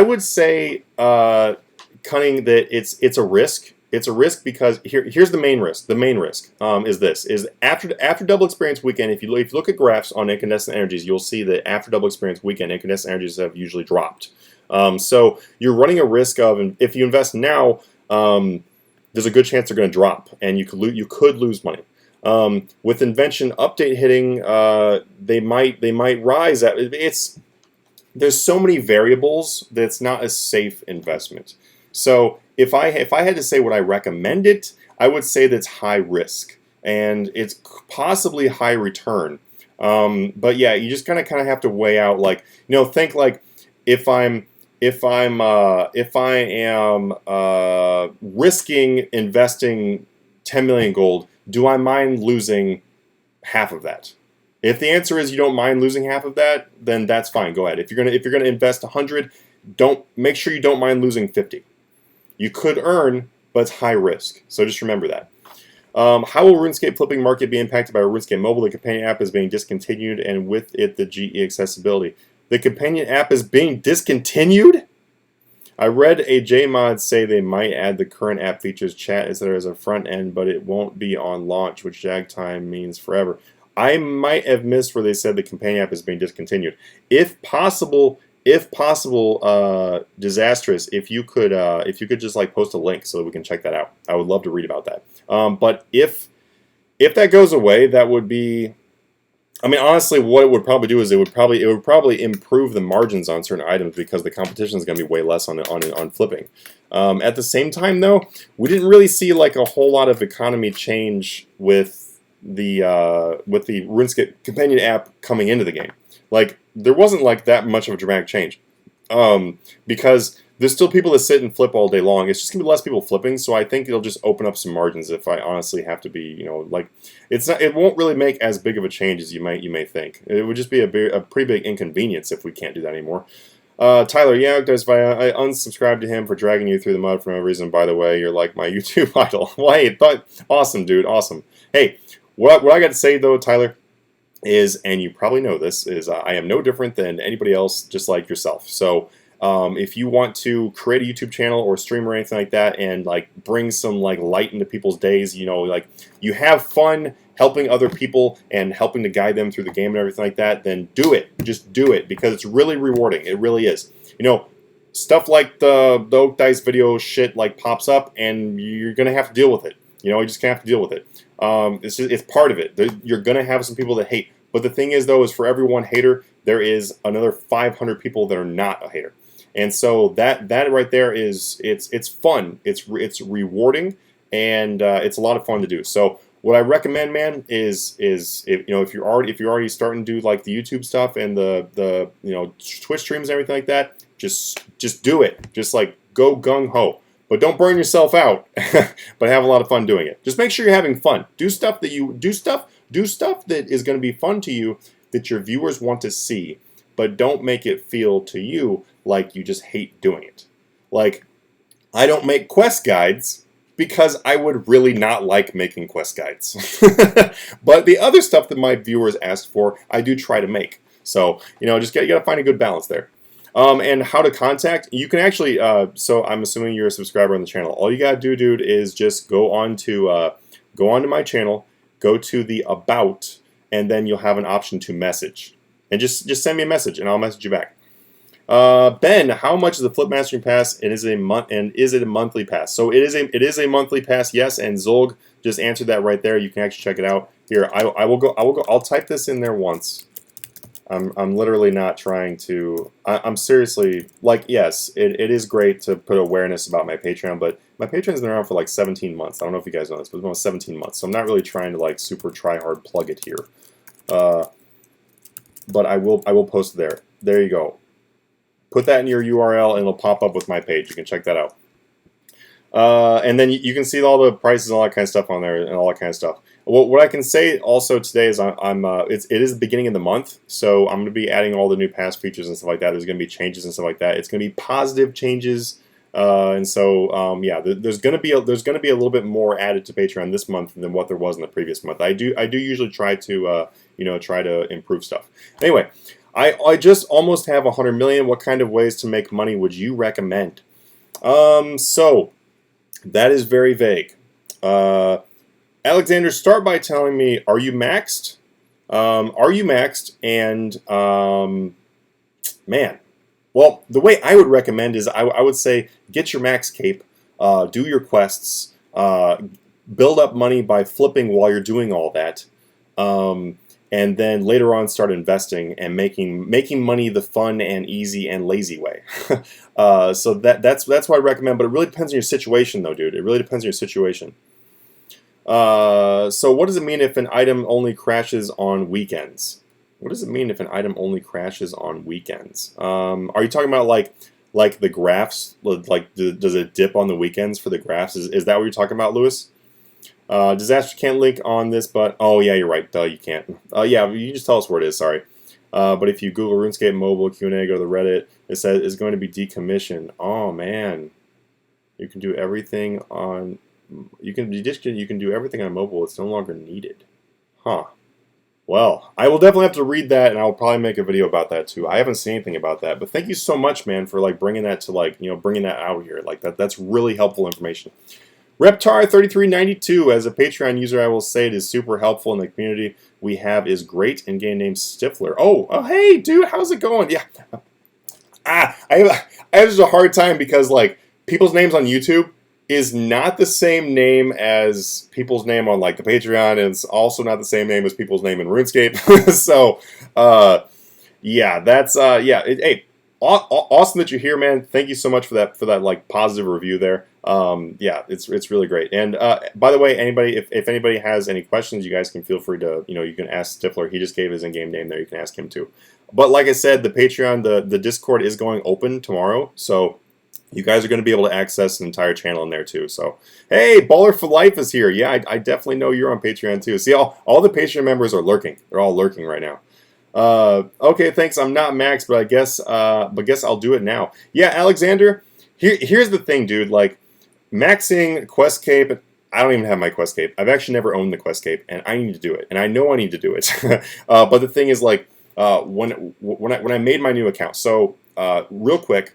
would say, Cunning, that it's a risk. It's a risk because here's the main risk. The main risk is after double experience weekend. If you look at graphs on incandescent energies, you'll see that after double experience weekend, incandescent energies have usually dropped. So you're running a risk of, if you invest now, there's a good chance they're going to drop, and you could lose money. With invention update hitting, they might rise. There's so many variables that it's not a safe investment. So if I had to say what I recommend it, I would say that's high risk and it's possibly high return. But yeah, you just kind of have to weigh out, like, think like if I am risking investing 10 million gold, do I mind losing half of that? If the answer is you don't mind losing half of that, then that's fine. Go ahead. If you're gonna invest 100, make sure you don't mind losing 50. You could earn, but it's high risk. So just remember that. How will RuneScape flipping market be impacted by RuneScape Mobile? The companion app is being discontinued, and with it, the GE accessibility. The companion app is being discontinued? I read a JMod say they might add the current app features chat as there as a front end, but it won't be on launch, which jag time means forever. I might have missed where they said the companion app is being discontinued. If possible, Disastrous, if you could just like post a link so that we can check that out. I would love to read about that. But if if that goes away, that would be. I mean, honestly, what it would probably do is it would probably improve the margins on certain items because the competition is going to be way less on flipping. At the same time, though, we didn't really see like a whole lot of economy change with the RuneScape companion app coming into the game. Like there wasn't like that much of a dramatic change, because there's still people that sit and flip all day long. It's just gonna be less people flipping, so I think it'll just open up some margins. If I honestly have to be, like it's not, it won't really make as big of a change as you may think. It would just be a pretty big inconvenience if we can't do that anymore. Tyler, yeah, guys, I unsubscribed to him for dragging you through the mud for no reason. By the way, you're like my YouTube idol. Well, hey, awesome, dude, awesome. Hey, what I got to say though, Tyler, is, and you probably know this, is I am no different than anybody else, just like yourself. So. If you want to create a YouTube channel or stream or anything like that and like bring some like light into people's days, like you have fun helping other people and helping to guide them through the game and everything like that, then do it. Just do it because it's really rewarding. It really is. Stuff like the Oak Dice video shit like pops up and you're going to have to deal with it. You just have to deal with it. It's part of it. You're going to have some people that hate. But the thing is, though, is for every one hater, there is another 500 people that are not a hater. And so that right there is it's fun, it's rewarding, and it's a lot of fun to do. So what I recommend, man, is if you're already starting to do like the YouTube stuff and the Twitch streams and everything like that, just do it. Just like go gung ho, but don't burn yourself out. But have a lot of fun doing it. Just make sure you're having fun. Do stuff that is going to be fun to you that your viewers want to see, but don't make it feel to you like you just hate doing it. Like, I don't make quest guides because I would really not like making quest guides. But the other stuff that my viewers ask for, I do try to make. So, you gotta find a good balance there. And how to contact, you can actually, so I'm assuming you're a subscriber on the channel. All you gotta do, dude, is just go onto my channel, go to the About, and then you'll have an option to message. And just send me a message, and I'll message you back. Ben, how much is the Flip Mastering Pass? It is a month, and is it a monthly pass? So it is a monthly pass, yes. And Zolg just answered that right there. You can actually check it out here. I will go. I'll type this in there once. I'm literally not trying to. I'm seriously like, yes, it is great to put awareness about my Patreon, but my Patreon's been around for like 17 months. I don't know if you guys know this, but it's been 17 months. So I'm not really trying to like super try hard plug it here. But I will post it there. There you go. Put that in your URL and it'll pop up with my page. You can check that out. And then you can see all the prices and all that kind of stuff on there and all that kind of stuff. What I can say also today is it is the beginning of the month, so I'm going to be adding all the new pass features and stuff like that. There's going to be changes and stuff like that. It's going to be positive changes, and so yeah, there's going to be a little bit more added to Patreon this month than what there was in the previous month. I do usually try to try to improve stuff. Anyway, I just almost have 100 million. What kind of ways to make money would you recommend? So that is very vague. Alexander, start by telling me, are you maxed? Are you maxed? And man, well, the way I would recommend is I would say get your max cape, do your quests, build up money by flipping while you're doing all that, and then later on start investing and making money the fun and easy and lazy way. So that's what I recommend, but it really depends on your situation, though, dude. It really depends on your situation. So what does it mean if an item only crashes on weekends? What does it mean if an item only crashes on weekends? Are you talking about like the graphs? Like does it dip on the weekends for the graphs? Is that what you're talking about, Lewis? Disaster can't link on this, but oh yeah, you're right. Duh, you can't. Yeah, you just tell us where it is. Sorry. But if you Google RuneScape mobile Q&A, go to the Reddit. It says it's going to be decommissioned. Oh man, you can do everything on. You can do everything on mobile. It's no longer needed. Huh. Well, I will definitely have to read that, and I'll probably make a video about that too. I haven't seen anything about that, but thank you so much, man, for like bringing that to bringing that out here. Like that's really helpful information. Reptar3392, as a Patreon user, I will say it is super helpful in the community we have is great. In game name Stifler. Oh, hey, dude, how's it going? Yeah. I have just a hard time because like people's names on YouTube is not the same name as people's name on like the Patreon, and it's also not the same name as people's name in RuneScape. So, yeah, that's yeah. Hey, awesome that you're here, man. Thank you so much for that like positive review there. Yeah, it's really great. And by the way, anybody, if anybody has any questions, you guys can feel free to, you can ask Stifler. He just gave his in-game name there. You can ask him too. But like I said, the Patreon, the Discord is going open tomorrow, so you guys are going to be able to access an entire channel in there too. So, hey, Baller for Life is here. Yeah, I definitely know you're on Patreon too. See, all the Patreon members are lurking. They're all lurking right now. Okay, thanks. I'm not Max, but I guess I'll do it now. Yeah, Alexander. Here's the thing, dude. Like, maxing Questcape. I don't even have my Questcape. I've actually never owned the Questcape, and I need to do it. And I know I need to do it. But the thing is, like, when I made my new account. So, real quick.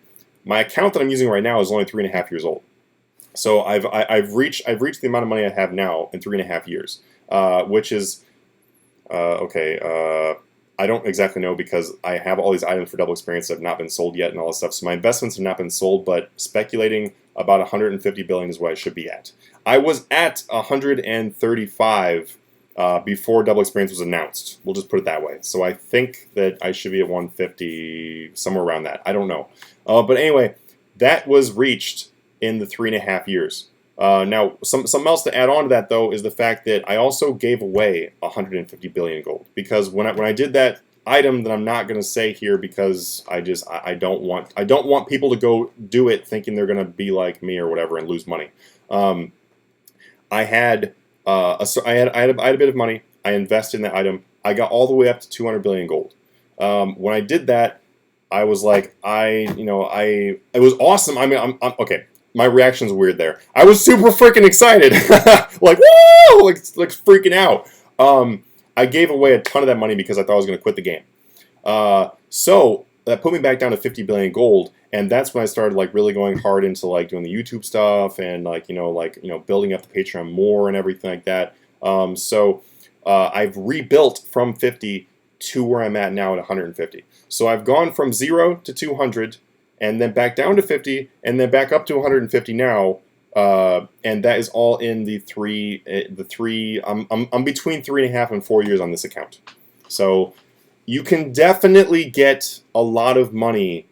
My account that I'm using right now is only 3.5 years old, so I've reached the amount of money I have now in 3.5 years, which is okay. I don't exactly know because I have all these items for double experience that have not been sold yet and all this stuff. So my investments have not been sold, but speculating about 150 billion is what I should be at. I was at 135 before double experience was announced. We'll just put it that way. So I think that I should be at 150, somewhere around that. I don't know. But anyway, that was reached in the 3.5 years. Now, something else to add on to that, though, is the fact that I also gave away 150 billion gold. Because when I did that item that I'm not going to say here because I don't want people to go do it thinking they're going to be like me or whatever and lose money. I had a bit of money. I invested in that item. I got all the way up to 200 billion gold. When I did that, I was like, it was awesome. I mean, I'm okay. My reaction's weird there. I was super freaking excited, like woo, like freaking out. I gave away a ton of that money because I thought I was going to quit the game. So that put me back down to 50 billion gold, and that's when I started like really going hard into like doing the YouTube stuff and building up the Patreon more and everything like that. So I've rebuilt from 50 to where I'm at now at 150. So I've gone from 0 to 200, and then back down to 50, and then back up to 150 now. And that is all in the three. I'm between 3.5 and 4 years on this account. So you can definitely get a lot of money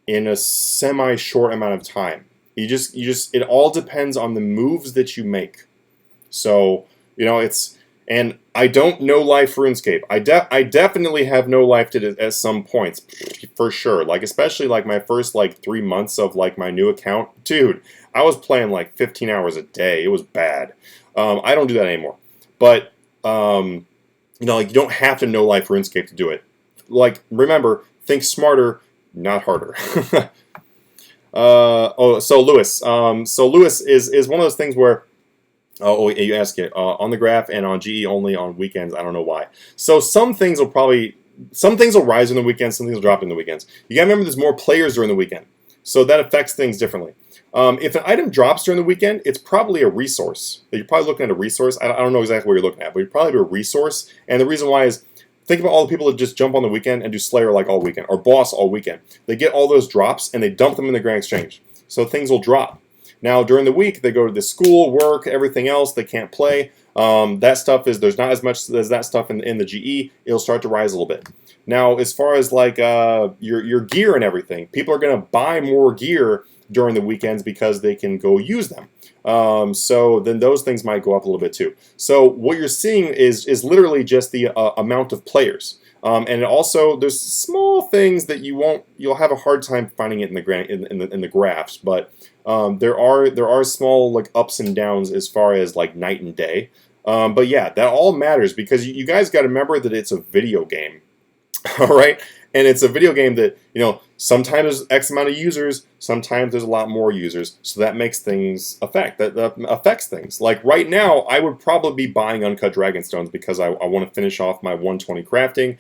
in a semi-short amount of time. It all depends on the moves that you make. So and I don't know life RuneScape. I definitely have no life to it at some points, for sure. Like, especially like my first like 3 months of like my new account, dude. I was playing like 15 hours a day. It was bad. I don't do that anymore. But like you don't have to know life RuneScape to do it. Like, remember, think smarter, not harder. So Lewis. So Lewis is one of those things where. Oh, you ask it on the graph and on GE only on weekends. I don't know why. So some things will rise in the weekends, some things will drop in the weekends. You gotta remember there's more players during the weekend, so that affects things differently. If an item drops during the weekend, it's probably a resource. You're probably looking at a resource. I don't know exactly what you're looking at, but you're probably a resource. And the reason why is think about all the people that just jump on the weekend and do Slayer like all weekend or Boss all weekend. They get all those drops and they dump them in the Grand Exchange, so things will drop. Now, during the week, they go to the school, work, everything else. They can't play. That stuff there's not as much as that stuff in the GE. It'll start to rise a little bit. Now, as far as like your gear and everything, people are going to buy more gear during the weekends because they can go use them. So then those things might go up a little bit too. So what you're seeing is literally just the amount of players. And also, there's small things that you'll have a hard time finding it in the graphs, but there are small like ups and downs as far as like night and day. But yeah, that all matters because you guys got to remember that it's a video game, all right? And it's a video game that sometimes there's X amount of users, sometimes there's a lot more users, so that makes things that affects things. Like right now, I would probably be buying uncut dragonstones because I want to finish off my 120 crafting,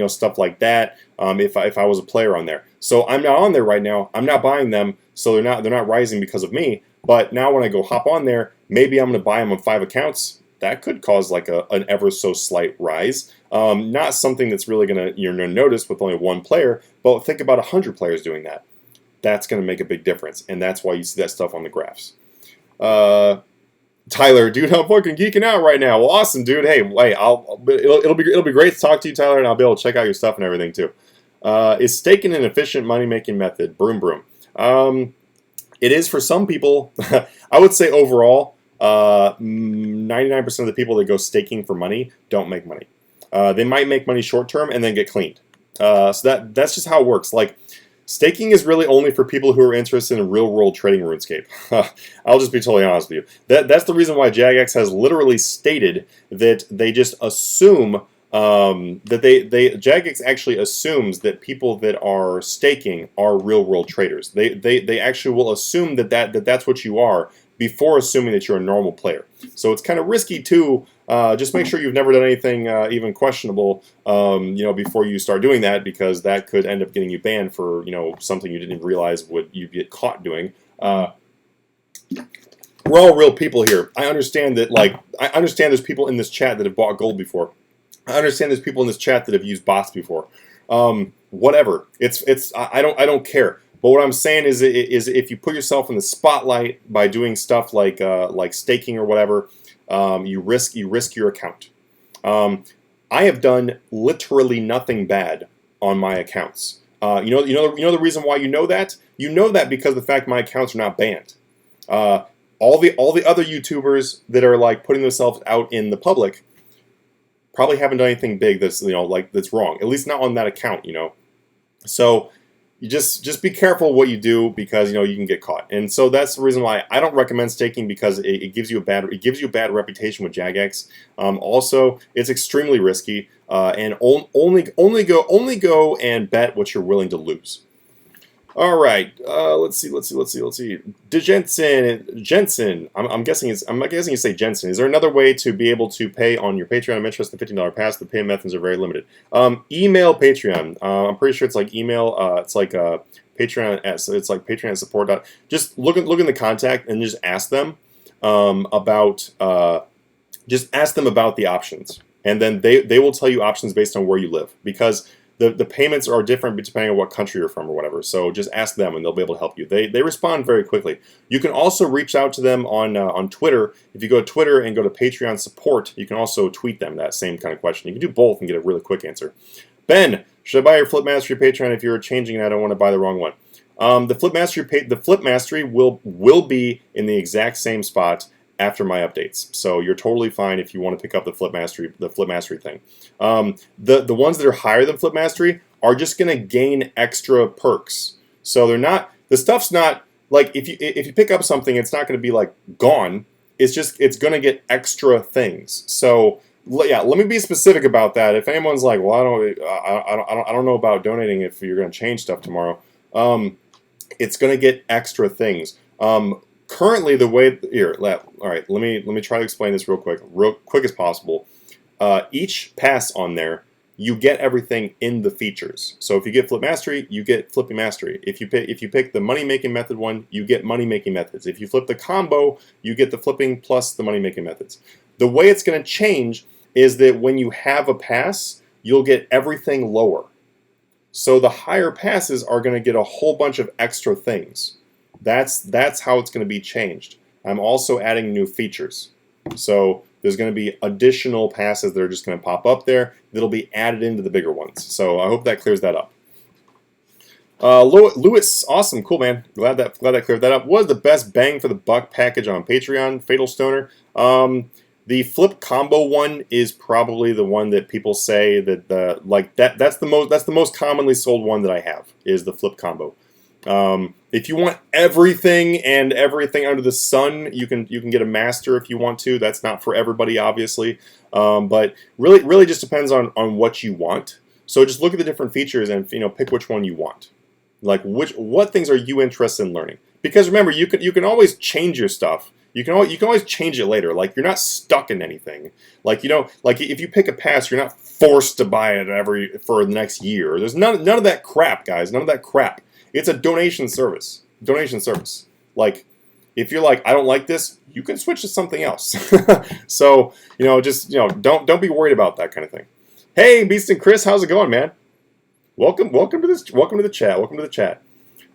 stuff like that. If I was a player on there, so I'm not on there right now. I'm not buying them, so they're not rising because of me. But now when I go hop on there, maybe I'm going to buy them on 5 accounts. That could cause like an ever so slight rise. Not something that's really going to notice with only 1 player, but think about 100 players doing that. That's going to make a big difference, and that's why you see that stuff on the graphs. Tyler, dude, I'm fucking geeking out right now. Well, awesome, dude. Hey, it'll be great to talk to you, Tyler, and I'll be able to check out your stuff and everything too. Is staking an efficient money making method? Broom broom. It is for some people. I would say overall, 99% of the people that go staking for money don't make money. They might make money short term and then get cleaned. So that's just how it works. Like, staking is really only for people who are interested in real-world trading RuneScape. I'll just be totally honest with you. That's the reason why Jagex has literally stated that they just assume Jagex actually assumes that people that are staking are real-world traders. They actually will assume that's what you are before assuming that you're a normal player. So it's kind of risky too. Just make sure you've never done anything even questionable, before you start doing that, because that could end up getting you banned for, something you didn't realize would you get caught doing. We're all real people here. I understand that, I understand there's people in this chat that have bought gold before. I understand there's people in this chat that have used bots before. Whatever. I don't care. But what I'm saying is if you put yourself in the spotlight by doing stuff like staking or whatever, you risk your account. I have done literally nothing bad on my accounts. You know the reason why you know that? You know that because of the fact my accounts are not banned. All the other YouTubers that are putting themselves out in the public probably haven't done anything big that's that's wrong. At least not on that account. So you just be careful what you do, because you can get caught. And so that's the reason why I don't recommend staking, because it gives you a bad reputation with Jagex. Also, it's extremely risky, and only go and bet what you're willing to lose. All right, let's see. Jensen. I'm guessing you say Jensen. Is there another way to be able to pay on your Patreon? I'm interested in the $15 pass. The payment methods are very limited. Email Patreon. I'm pretty sure it's like email. It's like Patreon. So it's like Patreon support. Just look in the contact and just ask them about the options, and then they will tell you options based on where you live, because the payments are different depending on what country you're from or whatever. So just ask them and they'll be able to help you. They respond very quickly. You can also reach out to them on Twitter. If you go to Twitter and go to Patreon support, you can also tweet them that same kind of question. You can do both and get a really quick answer. Ben, should I buy your Flip Mastery Patreon if you're changing and I don't want to buy the wrong one? The Flip Mastery will be in the exact same spot after my updates. So you're totally fine if you want to pick up the Flip Mastery thing. The ones that are higher than Flip Mastery are just going to gain extra perks. So the stuff's not like, if you pick up something, it's not going to be gone. It's going to get extra things. So yeah, let me be specific about that. If anyone's like, well, I don't know about donating if you're going to change stuff tomorrow. It's going to get extra things. Currently, the way all right, let me try to explain this real quick as possible. Each pass on there, you get everything in the features. So if you get Flip Mastery, you get Flipping Mastery. If you pick the money making method one, you get money making methods. If you flip the combo, you get the flipping plus the money making methods. The way it's going to change is that when you have a pass, you'll get everything lower. So the higher passes are going to get a whole bunch of extra things. That's how it's going to be changed. I'm also adding new features. So there's going to be additional passes that are just going to pop up there that'll be added into the bigger ones. So I hope that clears that up. Lewis, awesome, cool, man. Glad that cleared that up. What is the best bang for the buck package on Patreon? Fatal Stoner. The flip combo one is probably the one that people say that that's the most commonly sold one that I have, is the flip combo. If you want everything under the sun, you can get a master if you want to. That's not for everybody, obviously, but really just depends on what you want. So just look at the different features and pick which one you want. Like what things are you interested in learning? Because remember, you can always change your stuff. You can always change it later. Like, you're not stuck in anything. Like if you pick a pass, you're not forced to buy it for the next year. There's none of that crap, guys. None of that crap. It's a donation service. Like, if you're like, I don't like this, you can switch to something else. So, don't be worried about that kind of thing. Hey, Beast and Chris, how's it going, man? Welcome to the chat.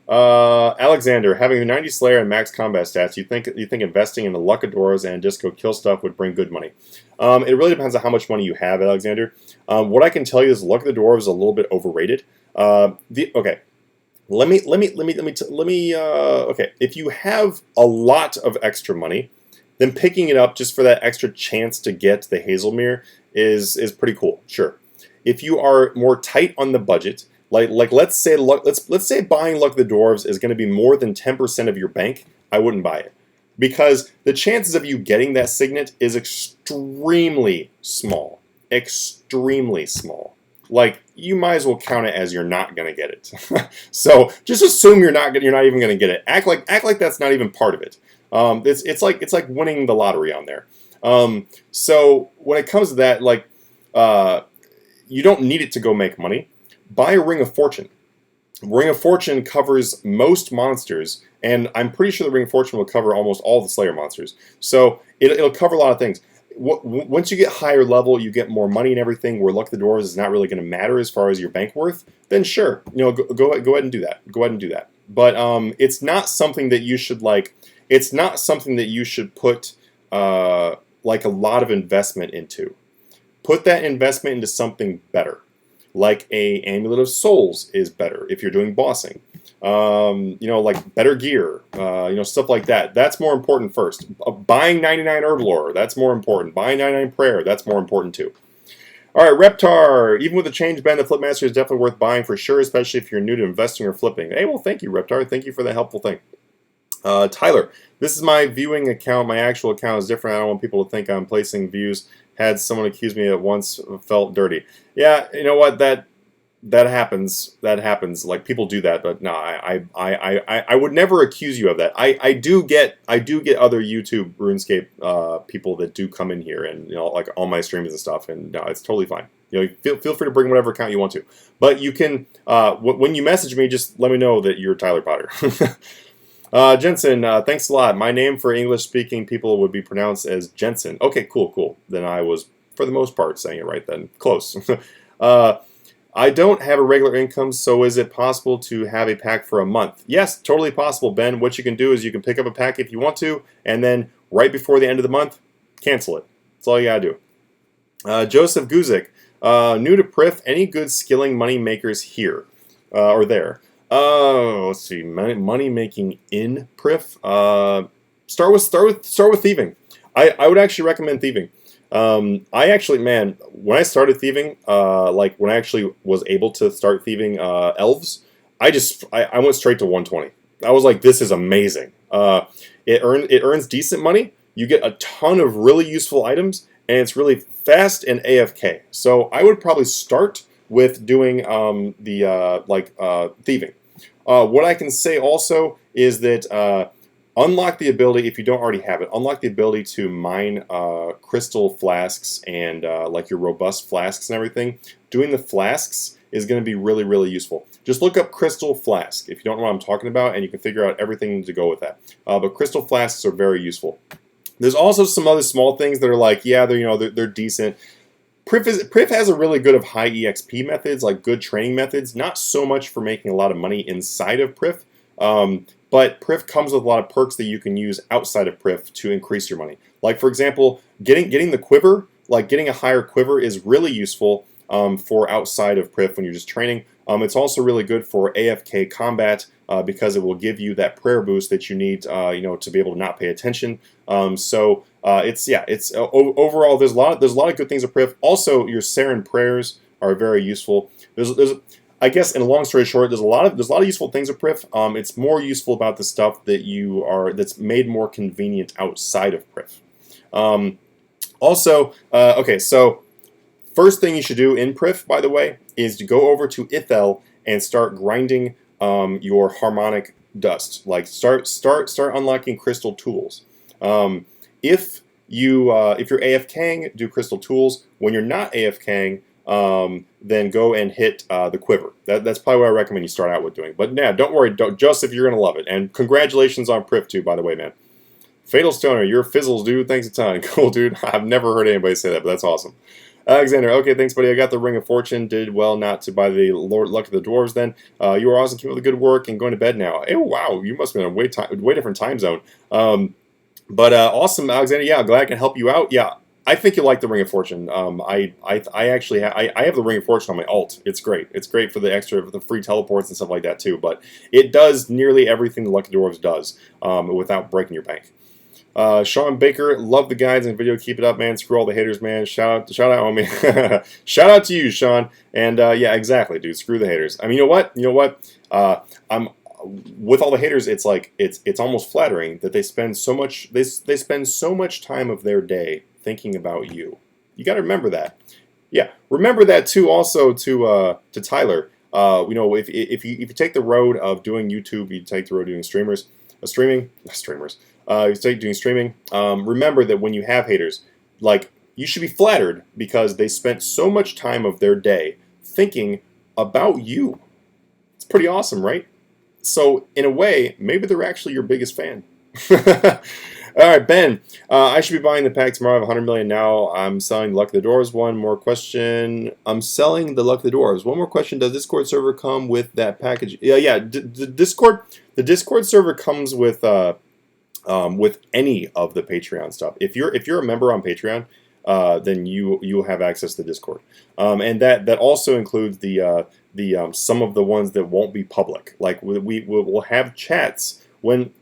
Alexander, having a 90 Slayer and max combat stats, you think investing in the Luck of Dwarves and Disco kill stuff would bring good money? It really depends on how much money you have, Alexander. What I can tell you is Luck of the Dwarves is a little bit overrated. Okay, okay, if you have a lot of extra money, then picking it up just for that extra chance to get the Hazelmere is pretty cool. Sure. If you are more tight on the budget, like let's say buying Luck of the Dwarves is going to be more than 10% of your bank, I wouldn't buy it. Because the chances of you getting that signet is extremely small. Extremely small. Like, you might as well count it as you're not going to get it. So just assume you're not even going to get it. Act like that's not even part of it. It's like winning the lottery on there. So when it comes to that, like, you don't need it to go make money. Buy a Ring of Fortune. Ring of Fortune covers most monsters, and I'm pretty sure the Ring of Fortune will cover almost all the Slayer monsters. So it'll cover a lot of things. Once you get higher level, you get more money and everything, where Luck of the Dwarves is not really going to matter as far as your bank worth, then sure, go ahead and do that. Go ahead and do that. But it's not something that you should it's not something that you should put like a lot of investment into. Put that investment into something better. Like a Amulet of Souls is better if you're doing bossing. Like better gear, stuff like that. That's more important first. Buying 99 Herblore, that's more important. Buying 99 Prayer, that's more important too. All right, Reptar. Even with the change ban, the Flipmaster is definitely worth buying for sure, especially if you're new to investing or flipping. Hey, well, thank you, Reptar. Thank you for the helpful thing. Tyler, this is my viewing account. My actual account is different. I don't want people to think I'm placing views. Had someone accuse me at once, felt dirty. Yeah, you know what? That happens. That happens. Like, people do that, but no, I would never accuse you of that. I do get other YouTube RuneScape people that do come in here and like on my streams and stuff, and no, it's totally fine. Feel free to bring whatever account you want to, but you can when you message me, just let me know that you're Tyler Potter. Jensen, thanks a lot. My name for English-speaking people would be pronounced as Jensen. Okay, cool. Then I was, for the most part, saying it right then. Close. I don't have a regular income, so is it possible to have a pack for a month? Yes, totally possible, Ben. What you can do is you can pick up a pack if you want to, and then right before the end of the month, cancel it. That's all you gotta do. Joseph Guzik, new to Prif, any good skilling money makers here or there? Let's see. Money making in Prif. Start with thieving. I would actually recommend thieving. I actually, man, when I started thieving, like when I actually was able to start thieving elves, I went straight to 120. I was like, this is amazing. It earns decent money. You get a ton of really useful items, and it's really fast and AFK. So I would probably start with doing thieving. What I can say also is that unlock the ability, if you don't already have it, unlock the ability to mine crystal flasks and like your robust flasks and everything. Doing the flasks is going to be really, really useful. Just look up crystal flask if you don't know what I'm talking about, and you can figure out everything to go with that. But crystal flasks are very useful. There's also some other small things that are like, yeah, they're decent. Prif has a really good of high EXP methods, like good training methods. Not so much for making a lot of money inside of Prif, but Prif comes with a lot of perks that you can use outside of Prif to increase your money. Like, for example, getting the quiver, like getting a higher quiver is really useful for outside of Prif when you're just training. It's also really good for AFK combat because it will give you that prayer boost that you need, to be able to not pay attention. Overall there's a lot of good things with Prif. Also, your Saren prayers are very useful. There's I guess, in a long story short, there's a lot of useful things with Prif. It's more useful about the stuff that's made more convenient outside of Prif. Okay, so first thing you should do in Prif, by the way, is to go over to Ithel and start grinding your harmonic dust. Like start unlocking crystal tools. If you're AFKing, do crystal tools. When you're not AFKing, then go and hit the quiver. That's probably what I recommend you start out with doing. But yeah, don't worry, Joseph, you're gonna love it. And congratulations on Prif too, by the way, man. Fatal Stoner, you're fizzles, dude. Thanks a ton. Cool, dude. I've never heard anybody say that, but that's awesome. Alexander, okay, thanks, buddy. I got the Ring of Fortune. Did well not to buy the Lord Luck of the Dwarves then. You were awesome. Keep up the good work and going to bed now. Oh, wow. You must have been in a way different time zone. But awesome, Alexander. Yeah, glad I can help you out. Yeah, I think you'll like the Ring of Fortune. I actually I have the Ring of Fortune on my alt. It's great. It's great for the free teleports and stuff like that too. But it does nearly everything the Lucky Dwarves does without breaking your bank. Sean Baker, love the guides and video. Keep it up, man. Screw all the haters, man. Shout out, homie. Shout out to you, Sean. And yeah, exactly, dude. Screw the haters. I mean, you know what? You know what? I'm with all the haters. It's like it's almost flattering that they spend so much they spend so much time of their day thinking about you. You got to remember that. Yeah, remember that too. Also to Tyler. You know, if you take the road of doing YouTube, you take the road of doing streamers. You start doing streaming. Remember that when you have haters, like, you should be flattered because they spent so much time of their day thinking about you. It's pretty awesome, right? So in a way, maybe they're actually your biggest fan. All right, Ben. I should be buying the pack tomorrow. I have 100 million now. I'm selling the Luck of the Dwarves. One more question. I'm selling the Luck of the Dwarves. One more question. Does Discord server come with that package? Yeah. The Discord server comes with any of the Patreon stuff. If you're a member on Patreon, then you have access to Discord, and that also includes the some of the ones that won't be public. Like we'll have chats when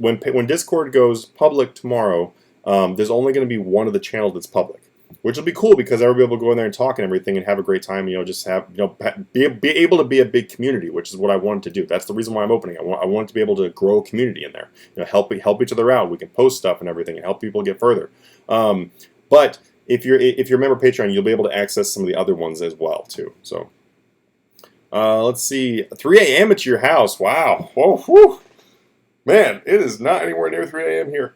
Discord goes public tomorrow. There's only going to be one of the channels that's public, which will be cool because everybody will go in there and talk and everything and have a great time. You know, just have be able to be a big community, which is what I wanted to do. That's the reason why I'm opening. I want to be able to grow a community in there. You know, help each other out. We can post stuff and everything and help people get further. But if you're a member of Patreon, you'll be able to access some of the other ones as well too. So let's see, 3 a.m. at your house. Wow. Whoa, whew. Man, it is not anywhere near 3 a.m. here.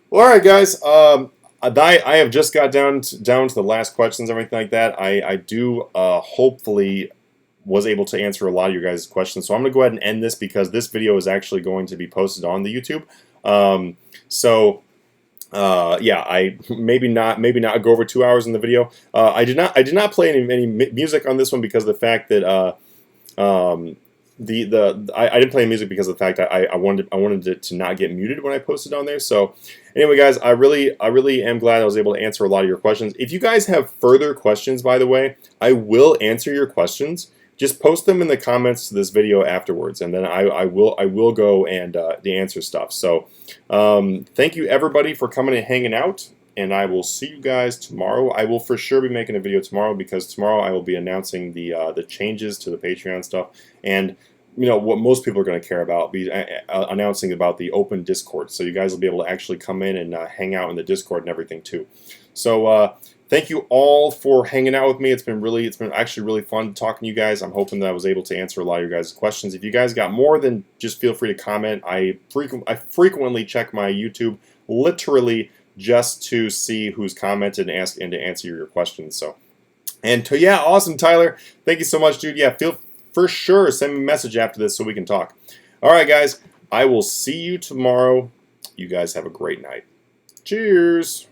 Well, all right, guys. I have just got down to the last questions and everything like that. I do hopefully was able to answer a lot of your guys' questions. So I'm going to go ahead and end this because this video is actually going to be posted on the YouTube. Yeah, I maybe not go over 2 hours in the video. I did not play any music on this one because of the fact that I didn't play music because of the fact that I wanted it to not get muted when I posted on there. So anyway, guys, I really am glad I was able to answer a lot of your questions. If you guys have further questions, by the way, I will answer your questions. Just post them in the comments to this video afterwards, and then I will go and answer stuff. So thank you everybody for coming and hanging out, and I will see you guys tomorrow. I will for sure be making a video tomorrow because tomorrow I will be announcing the changes to the Patreon stuff, and you know what most people are going to care about, be announcing about the open Discord. So you guys will be able to actually come in and hang out in the Discord and everything too. So thank you all for hanging out with me. It's been actually really fun talking to you guys. I'm hoping that I was able to answer a lot of your guys' questions. If you guys got more, then just feel free to comment. I frequently check my YouTube, literally just to see who's commented and to answer your questions. So, yeah, awesome, Tyler. Thank you so much, dude. Yeah, feel for sure send me a message after this so we can talk. All right, guys. I will see you tomorrow. You guys have a great night. Cheers.